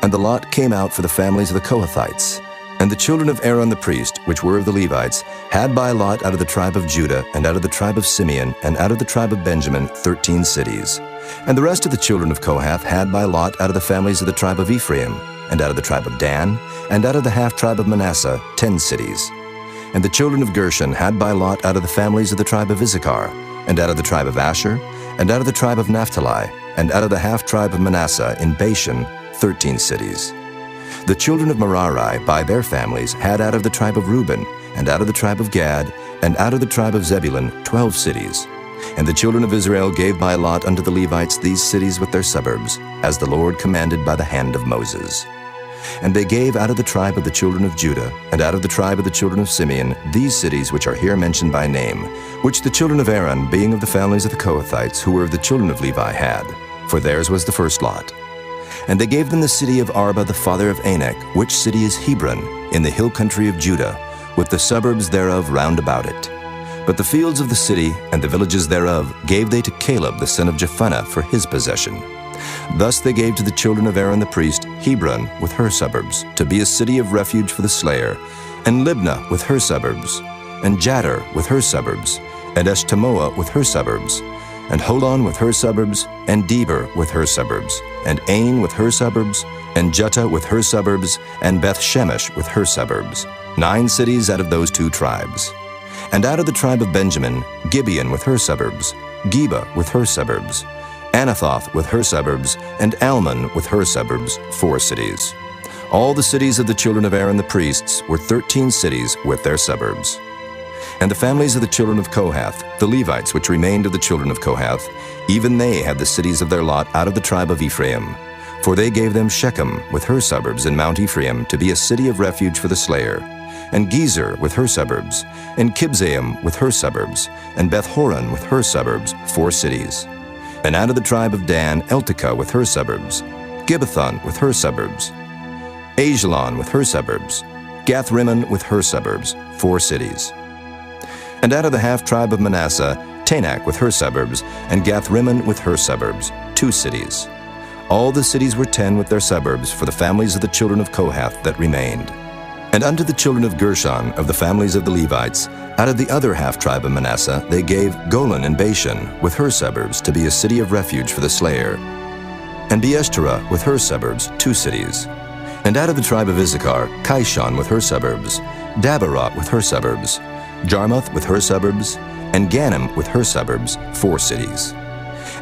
And the lot came out for the families of the Kohathites. And the children of Aaron the priest, which were of the Levites, had by lot out of the tribe of Judah, and out of the tribe of Simeon, and out of the tribe of Benjamin, 13 cities. And the rest of the children of Kohath had by lot out of the families of the tribe of Ephraim, and out of the tribe of Dan, and out of the half-tribe of Manasseh, 10 cities. And the children of Gershon had by lot out of the families of the tribe of Issachar, and out of the tribe of Asher, and out of the tribe of Naphtali, and out of the half-tribe of Manasseh in Bashan, 13 cities. The children of Merari by their families had out of the tribe of Reuben, and out of the tribe of Gad, and out of the tribe of Zebulun 12 cities. And the children of Israel gave by lot unto the Levites these cities with their suburbs, as the Lord commanded by the hand of Moses. And they gave out of the tribe of the children of Judah, and out of the tribe of the children of Simeon, these cities which are here mentioned by name, which the children of Aaron, being of the families of the Kohathites, who were of the children of Levi, had, for theirs was the first lot. And they gave them the city of Arba the father of Anak, which city is Hebron, in the hill country of Judah, with the suburbs thereof round about it. But the fields of the city and the villages thereof gave they to Caleb the son of Jephunneh for his possession. Thus they gave to the children of Aaron the priest Hebron with her suburbs, to be a city of refuge for the slayer, and Libnah with her suburbs, and Jadar with her suburbs, and Eshtemoa with her suburbs, and Holon with her suburbs, and Debir with her suburbs, and Ain with her suburbs, and Juttah with her suburbs, and Beth-Shemesh with her suburbs, 9 cities out of those 2 tribes. And out of the tribe of Benjamin, Gibeon with her suburbs, Geba with her suburbs, Anathoth with her suburbs, and Almon with her suburbs, 4 cities. All the cities of the children of Aaron the priests were 13 cities with their suburbs. And the families of the children of Kohath, the Levites which remained of the children of Kohath, even they had the cities of their lot out of the tribe of Ephraim. For they gave them Shechem with her suburbs in Mount Ephraim to be a city of refuge for the slayer, and Gezer with her suburbs, and Kibzaim with her suburbs, and Beth-horon with her suburbs, 4 cities. And out of the tribe of Dan, Eltekeh with her suburbs, Gibbethon with her suburbs, Ajalon with her suburbs, Gath-rimmon with her suburbs, 4 cities. And out of the half-tribe of Manasseh, Tanakh with her suburbs, and Gath-rimmon with her suburbs, 2 cities. All the cities were 10 with their suburbs for the families of the children of Kohath that remained. And unto the children of Gershon of the families of the Levites, out of the other half-tribe of Manasseh, they gave Golan and Bashan with her suburbs to be a city of refuge for the slayer, and Beeshterah with her suburbs, 2 cities. And out of the tribe of Issachar, Kishon with her suburbs, Dabarot with her suburbs, Jarmuth with her suburbs, and Ganim with her suburbs, 4 cities.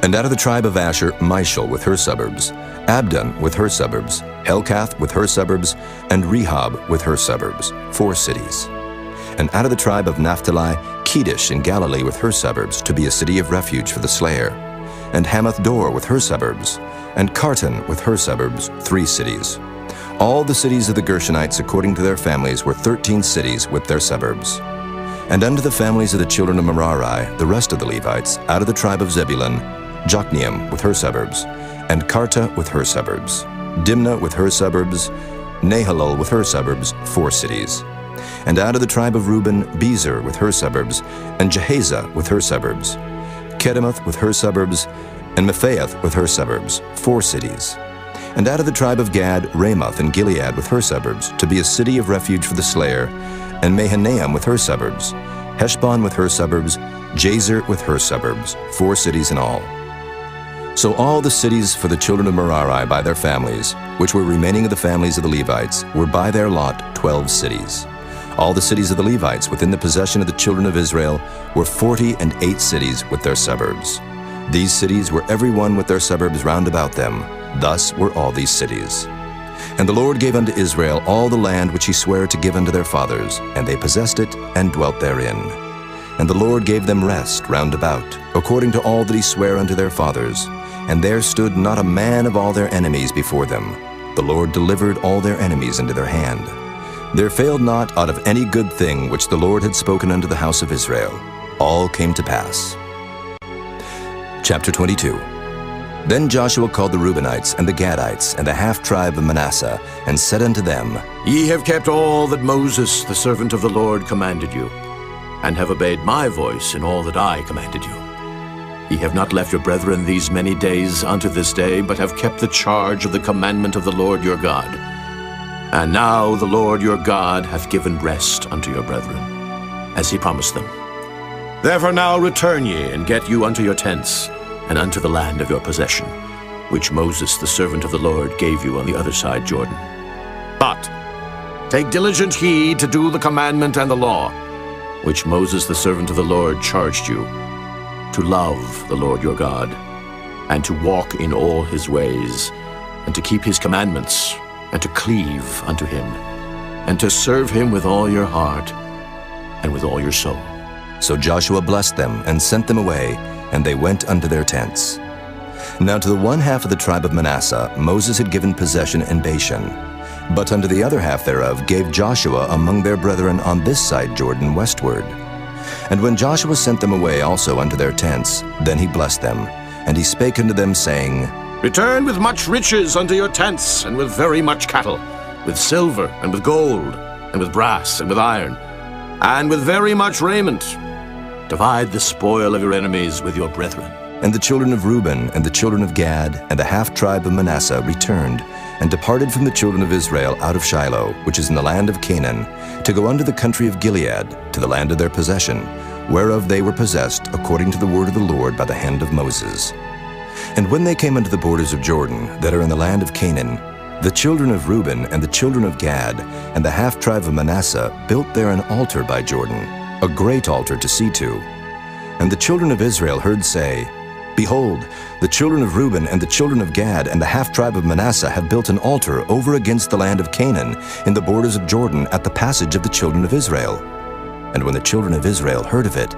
And out of the tribe of Asher, Mishal with her suburbs, Abdon with her suburbs, Helkath with her suburbs, and Rehob with her suburbs, 4 cities. And out of the tribe of Naphtali, Kedesh in Galilee with her suburbs, to be a city of refuge for the slayer, and Hamath-dor with her suburbs, and Kartan with her suburbs, 3 cities. All the cities of the Gershonites according to their families were 13 cities with their suburbs. And unto the families of the children of Merari, the rest of the Levites, out of the tribe of Zebulun, Jokneam with her suburbs, and Karta with her suburbs, Dimnah with her suburbs, Nahalol with her suburbs, 4 cities. And out of the tribe of Reuben, Bezer with her suburbs, and Jehaza with her suburbs, Kedemoth with her suburbs, and Mephaath with her suburbs, 4 cities. And out of the tribe of Gad, Ramoth and Gilead with her suburbs, to be a city of refuge for the slayer, and Mahanaim with her suburbs, Heshbon with her suburbs, Jazer with her suburbs, 4 cities in all. So all the cities for the children of Merari by their families, which were remaining of the families of the Levites, were by their lot 12 cities. All the cities of the Levites within the possession of the children of Israel were 48 cities with their suburbs. These cities were every one with their suburbs round about them. Thus were all these cities. And the Lord gave unto Israel all the land which he sware to give unto their fathers, and they possessed it and dwelt therein. And the Lord gave them rest round about, according to all that he sware unto their fathers. And there stood not a man of all their enemies before them. The Lord delivered all their enemies into their hand. There failed not out of any good thing which the Lord had spoken unto the house of Israel. All came to pass. Chapter 22. Then Joshua called the Reubenites and the Gadites and the half-tribe of Manasseh, and said unto them, Ye have kept all that Moses, the servant of the Lord, commanded you, and have obeyed my voice in all that I commanded you. Ye have not left your brethren these many days unto this day, but have kept the charge of the commandment of the Lord your God. And now the Lord your God hath given rest unto your brethren, as he promised them. Therefore now return ye, and get you unto your tents, and unto the land of your possession, which Moses the servant of the Lord gave you on the other side Jordan. But take diligent heed to do the commandment and the law, which Moses the servant of the Lord charged you, to love the Lord your God, and to walk in all his ways, and to keep his commandments, and to cleave unto him, and to serve him with all your heart and with all your soul. So Joshua blessed them, and sent them away, and they went unto their tents. Now to the one half of the tribe of Manasseh Moses had given possession in Bashan, but unto the other half thereof gave Joshua among their brethren on this side Jordan westward. And when Joshua sent them away also unto their tents, then he blessed them, and he spake unto them, saying, Return with much riches unto your tents, and with very much cattle, with silver, and with gold, and with brass, and with iron, and with very much raiment. Divide the spoil of your enemies with your brethren. And the children of Reuben and the children of Gad and the half-tribe of Manasseh returned, and departed from the children of Israel out of Shiloh, which is in the land of Canaan, to go unto the country of Gilead, to the land of their possession, whereof they were possessed according to the word of the Lord by the hand of Moses. And when they came unto the borders of Jordan, that are in the land of Canaan, the children of Reuben and the children of Gad and the half-tribe of Manasseh built there an altar by Jordan, a great altar to see to. And the children of Israel heard say, Behold, the children of Reuben and the children of Gad and the half-tribe of Manasseh have built an altar over against the land of Canaan in the borders of Jordan at the passage of the children of Israel. And when the children of Israel heard of it,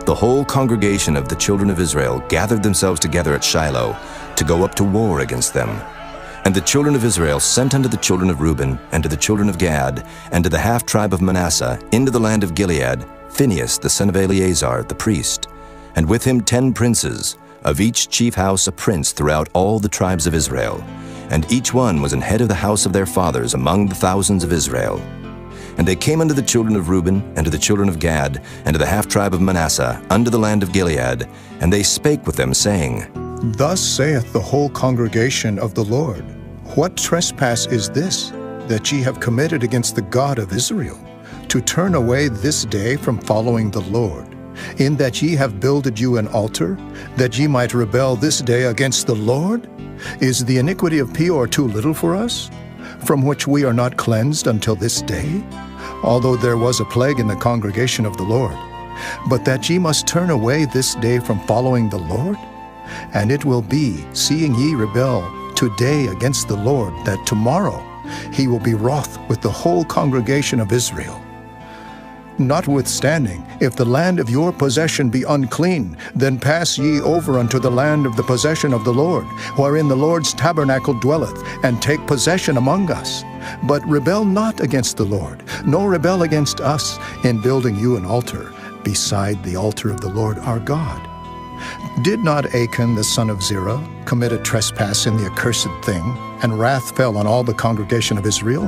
the whole congregation of the children of Israel gathered themselves together at Shiloh to go up to war against them. And the children of Israel sent unto the children of Reuben and to the children of Gad and to the half-tribe of Manasseh into the land of Gilead Phinehas the son of Eleazar the priest, and with him 10 princes, of each chief house a prince throughout all the tribes of Israel, and each one was an head of the house of their fathers among the thousands of Israel. And they came unto the children of Reuben, and to the children of Gad, and to the half-tribe of Manasseh, unto the land of Gilead, and they spake with them, saying, Thus saith the whole congregation of the Lord, What trespass is this, that ye have committed against the God of Israel, to turn away this day from following the Lord, in that ye have builded you an altar, that ye might rebel this day against the Lord? Is the iniquity of Peor too little for us, from which we are not cleansed until this day? Although there was a plague in the congregation of the Lord, but that ye must turn away this day from following the Lord? And it will be, seeing ye rebel today against the Lord, that tomorrow he will be wroth with the whole congregation of Israel. Notwithstanding, if the land of your possession be unclean, then pass ye over unto the land of the possession of the Lord, wherein the Lord's tabernacle dwelleth, and take possession among us. But rebel not against the Lord, nor rebel against us, in building you an altar, beside the altar of the Lord our God. Did not Achan the son of Zerah commit a trespass in the accursed thing, and wrath fell on all the congregation of Israel?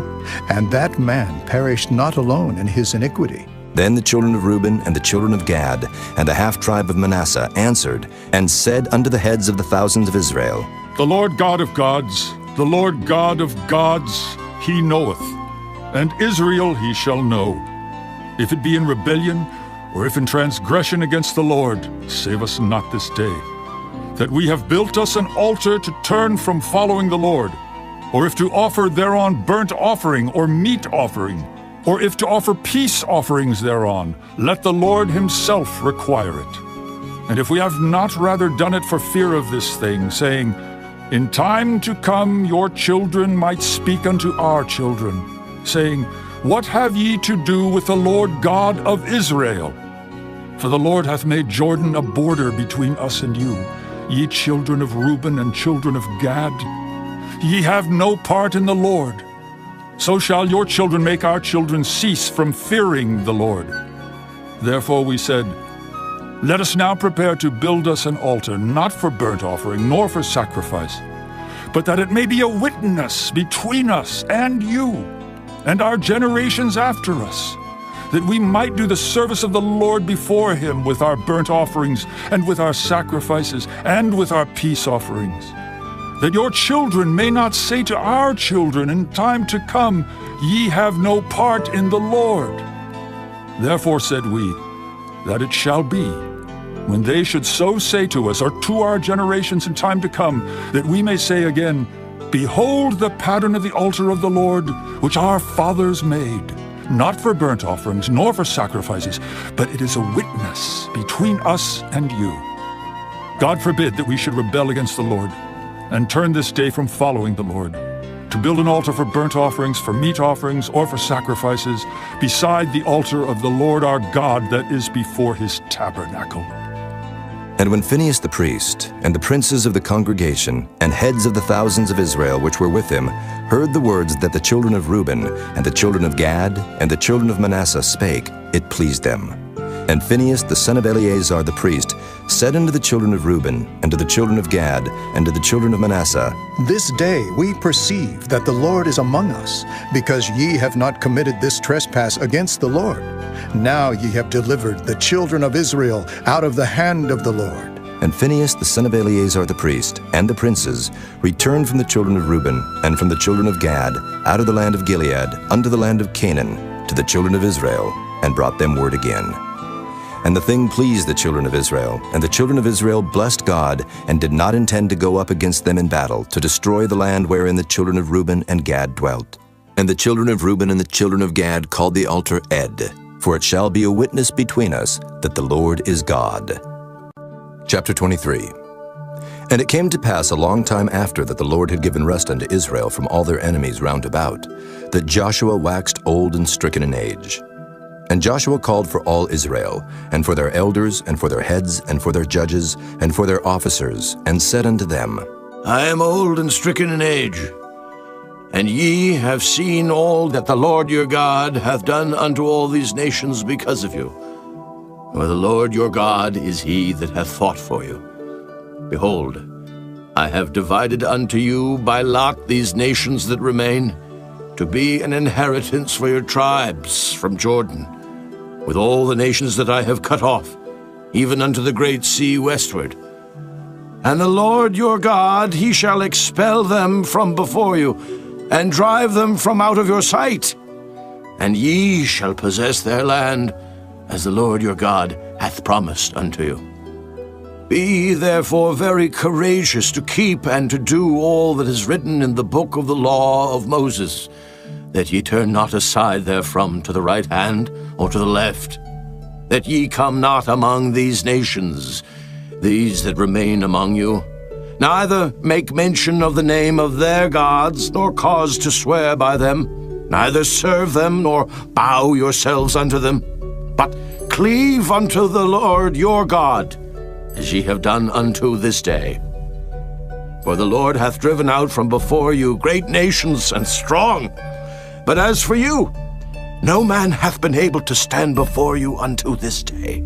And that man perished not alone in his iniquity. Then the children of Reuben and the children of Gad and the half-tribe of Manasseh answered, and said unto the heads of the thousands of Israel, The Lord God of gods, the Lord God of gods, he knoweth, and Israel he shall know. If it be in rebellion, or if in transgression against the Lord, save us not this day, that we have built us an altar to turn from following the Lord, or if to offer thereon burnt offering or meat offering, or if to offer peace offerings thereon, let the Lord himself require it. And if we have not rather done it for fear of this thing, saying, In time to come your children might speak unto our children, saying, What have ye to do with the Lord God of Israel? For the Lord hath made Jordan a border between us and you, ye children of Reuben and children of Gad. Ye have no part in the Lord. So shall your children make our children cease from fearing the Lord. Therefore we said, Let us now prepare to build us an altar, not for burnt offering, nor for sacrifice, but that it may be a witness between us and you, and our generations after us, that we might do the service of the Lord before him with our burnt offerings, and with our sacrifices, and with our peace offerings. That your children may not say to our children in time to come, Ye have no part in the Lord. Therefore said we, that it shall be, when they should so say to us, or to our generations in time to come, that we may say again, Behold the pattern of the altar of the Lord, which our fathers made, not for burnt offerings, nor for sacrifices, but it is a witness between us and you. God forbid that we should rebel against the Lord, and turn this day from following the Lord, to build an altar for burnt offerings, for meat offerings, or for sacrifices, beside the altar of the Lord our God that is before his tabernacle. And when Phinehas the priest, and the princes of the congregation, and heads of the thousands of Israel which were with him, heard the words that the children of Reuben, and the children of Gad, and the children of Manasseh spake, it pleased them. And Phinehas the son of Eleazar the priest said unto the children of Reuben, and to the children of Gad, and to the children of Manasseh, This day we perceive that the Lord is among us, because ye have not committed this trespass against the Lord. Now ye have delivered the children of Israel out of the hand of the Lord. And Phinehas the son of Eleazar the priest, and the princes, returned from the children of Reuben, and from the children of Gad, out of the land of Gilead, unto the land of Canaan, to the children of Israel, and brought them word again. And the thing pleased the children of Israel, and the children of Israel blessed God, and did not intend to go up against them in battle, to destroy the land wherein the children of Reuben and Gad dwelt. And the children of Reuben and the children of Gad called the altar Ed, for it shall be a witness between us that the Lord is God. Chapter 23. And it came to pass a long time after that the Lord had given rest unto Israel from all their enemies round about, that Joshua waxed old and stricken in age. And Joshua called for all Israel, and for their elders, and for their heads, and for their judges, and for their officers, and said unto them, I am old and stricken in age, and ye have seen all that the Lord your God hath done unto all these nations because of you. For the Lord your God is he that hath fought for you. Behold, I have divided unto you by lot these nations that remain, to be an inheritance for your tribes from Jordan, with all the nations that I have cut off, even unto the great sea westward. And the Lord your God, he shall expel them from before you, and drive them from out of your sight. And ye shall possess their land, as the Lord your God hath promised unto you. Be ye therefore very courageous to keep and to do all that is written in the book of the law of Moses, that ye turn not aside therefrom to the right hand or to the left, that ye come not among these nations, these that remain among you, neither make mention of the name of their gods, nor cause to swear by them, neither serve them, nor bow yourselves unto them, but cleave unto the Lord your God, as ye have done unto this day. For the Lord hath driven out from before you great nations and strong, but as for you, no man hath been able to stand before you unto this day.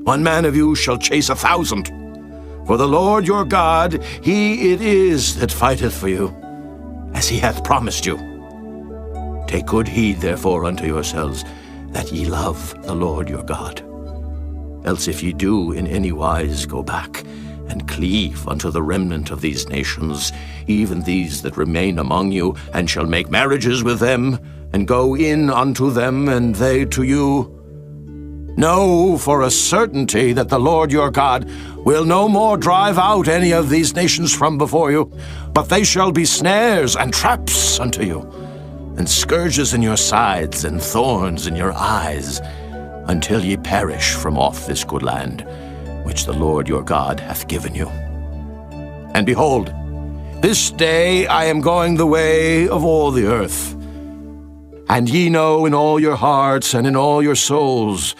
One man of you shall chase 1,000, for the Lord your God, he it is that fighteth for you, as he hath promised you. Take good heed therefore unto yourselves, that ye love the Lord your God. Else if ye do in any wise go back, and cleave unto the remnant of these nations, even these that remain among you, and shall make marriages with them, and go in unto them, and they to you, know for a certainty that the Lord your God will no more drive out any of these nations from before you, but they shall be snares and traps unto you, and scourges in your sides, and thorns in your eyes, until ye perish from off this good land, which the Lord your God hath given you. And behold, this day I am going the way of all the earth. And ye know in all your hearts and in all your souls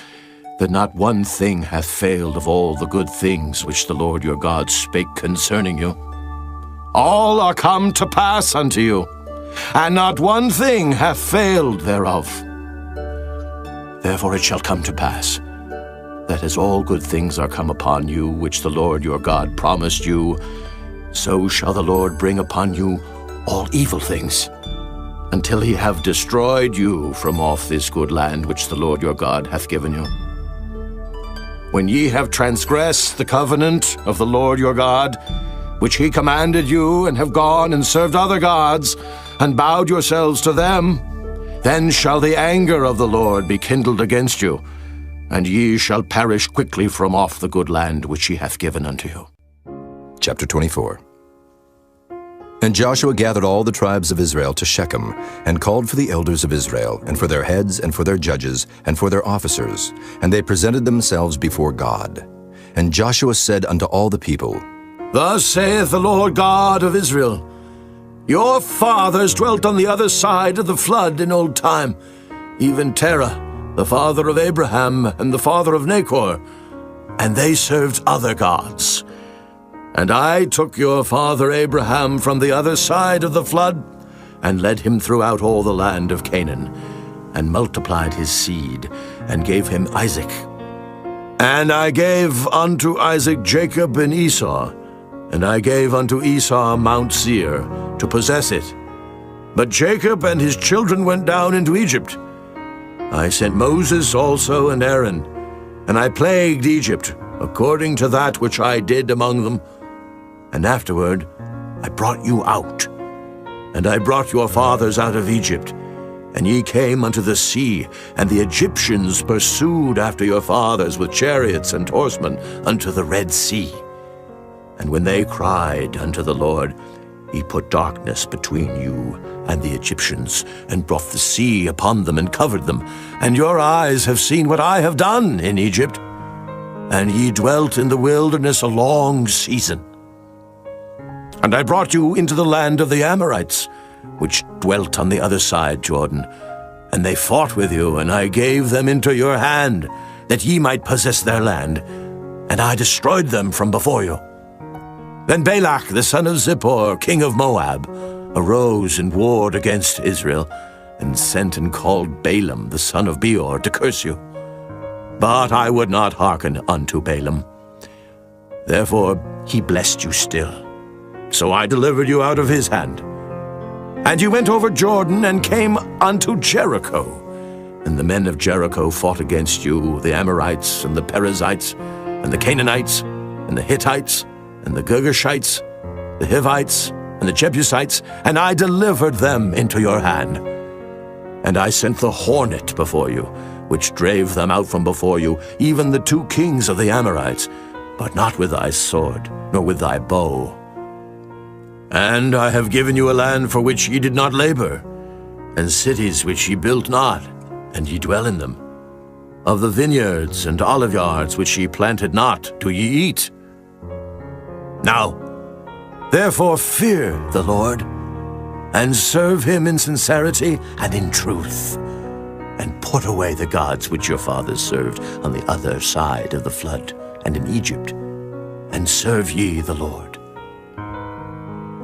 that not one thing hath failed of all the good things which the Lord your God spake concerning you. All are come to pass unto you, and not one thing hath failed thereof. Therefore it shall come to pass, that as all good things are come upon you, which the Lord your God promised you, so shall the Lord bring upon you all evil things, until he have destroyed you from off this good land which the Lord your God hath given you. When ye have transgressed the covenant of the Lord your God, which he commanded you, and have gone and served other gods, and bowed yourselves to them, then shall the anger of the Lord be kindled against you, and ye shall perish quickly from off the good land which he hath given unto you. Chapter 24. And Joshua gathered all the tribes of Israel to Shechem, and called for the elders of Israel, and for their heads, and for their judges, and for their officers, and they presented themselves before God. And Joshua said unto all the people, Thus saith the Lord God of Israel, Your fathers dwelt on the other side of the flood in old time, even Terah, the father of Abraham, and the father of Nachor, and they served other gods. And I took your father Abraham from the other side of the flood, and led him throughout all the land of Canaan, and multiplied his seed, and gave him Isaac. And I gave unto Isaac Jacob and Esau, and I gave unto Esau Mount Seir, to possess it. But Jacob and his children went down into Egypt. I sent Moses also and Aaron, and I plagued Egypt, according to that which I did among them. And afterward I brought you out, and I brought your fathers out of Egypt, and ye came unto the sea, and the Egyptians pursued after your fathers with chariots and horsemen unto the Red Sea. And when they cried unto the Lord, he put darkness between you and the Egyptians, and brought the sea upon them and covered them. And your eyes have seen what I have done in Egypt. And ye dwelt in the wilderness a long season. And I brought you into the land of the Amorites, which dwelt on the other side Jordan. And they fought with you, and I gave them into your hand, that ye might possess their land. And I destroyed them from before you. Then Balak the son of Zippor, king of Moab, arose and warred against Israel, and sent and called Balaam the son of Beor to curse you. But I would not hearken unto Balaam. Therefore he blessed you still. So I delivered you out of his hand. And you went over Jordan and came unto Jericho. And the men of Jericho fought against you, the Amorites, and the Perizzites, and the Canaanites, and the Hittites, and the Girgashites, the Hivites, and the Jebusites, and I delivered them into your hand. And I sent the hornet before you, which drave them out from before you, even the 2 kings of the Amorites, but not with thy sword, nor with thy bow. And I have given you a land for which ye did not labor, and cities which ye built not, and ye dwell in them. Of the vineyards and oliveyards which ye planted not, do ye eat. Now, therefore fear the Lord, and serve him in sincerity and in truth, and put away the gods which your fathers served on the other side of the flood and in Egypt, and serve ye the Lord.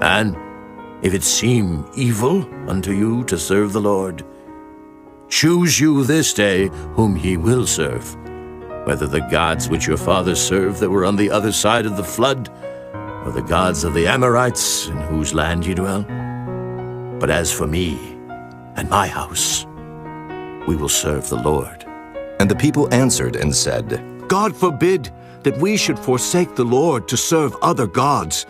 And if it seem evil unto you to serve the Lord, choose you this day whom ye will serve, whether the gods which your fathers served that were on the other side of the flood, or the gods of the Amorites in whose land ye dwell. But as for me and my house, we will serve the Lord. And the people answered and said, God forbid that we should forsake the Lord to serve other gods.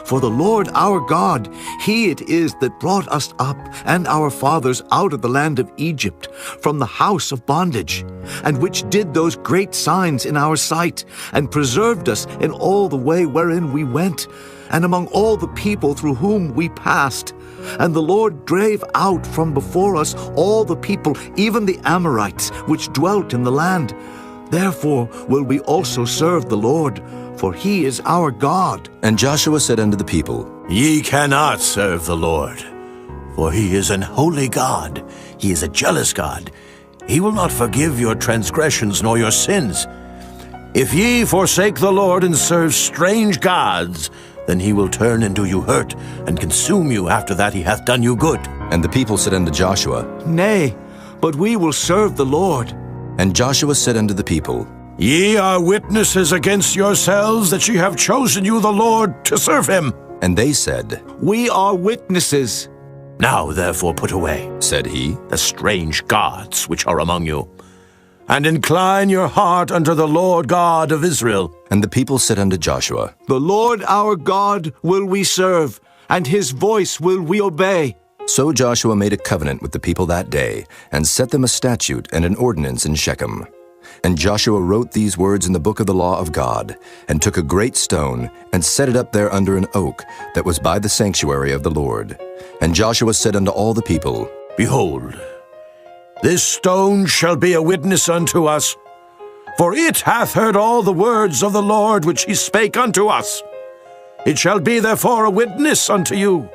For the Lord our God, he it is that brought us up and our fathers out of the land of Egypt, from the house of bondage, and which did those great signs in our sight, and preserved us in all the way wherein we went, and among all the people through whom we passed. And the Lord drave out from before us all the people, even the Amorites, which dwelt in the land. Therefore will we also serve the Lord, for he is our God. And Joshua said unto the people, Ye cannot serve the Lord, for he is an holy God. He is a jealous God. he will not forgive your transgressions nor your sins. If ye forsake the Lord and serve strange gods, then he will turn and do you hurt, and consume you after that he hath done you good. And the people said unto Joshua, Nay, but we will serve the Lord. And Joshua said unto the people, Ye are witnesses against yourselves that ye have chosen you the Lord to serve him. And they said, We are witnesses. Now therefore put away, said he, the strange gods which are among you, and incline your heart unto the Lord God of Israel. And the people said unto Joshua, The Lord our God will we serve, and his voice will we obey. So Joshua made a covenant with the people that day, and set them a statute and an ordinance in Shechem. And Joshua wrote these words in the book of the law of God, and took a great stone, and set it up there under an oak that was by the sanctuary of the Lord. And Joshua said unto all the people, Behold, this stone shall be a witness unto us, for it hath heard all the words of the Lord which he spake unto us. It shall be therefore a witness unto you,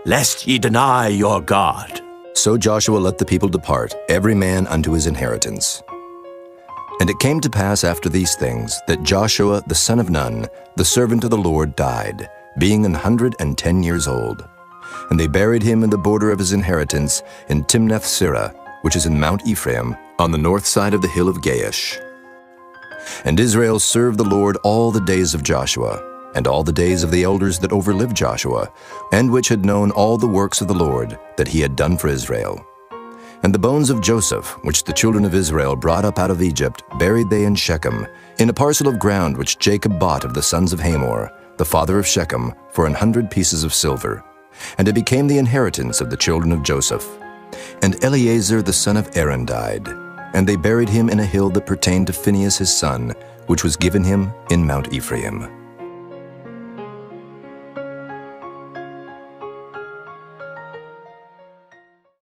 lest ye deny your God. So Joshua let the people depart, every man unto his inheritance. And it came to pass after these things that Joshua the son of Nun, the servant of the Lord, died, being 110 years old. And they buried him in the border of his inheritance in Timnath-Serah, which is in Mount Ephraim, on the north side of the hill of Gaish. And Israel served the Lord all the days of Joshua, and all the days of the elders that overlived Joshua, and which had known all the works of the Lord that he had done for Israel. And the bones of Joseph, which the children of Israel brought up out of Egypt, buried they in Shechem, in a parcel of ground which Jacob bought of the sons of Hamor, the father of Shechem, for 100 pieces of silver. And it became the inheritance of the children of Joseph. And Eleazar the son of Aaron died, and they buried him in a hill that pertained to Phinehas his son, which was given him in Mount Ephraim.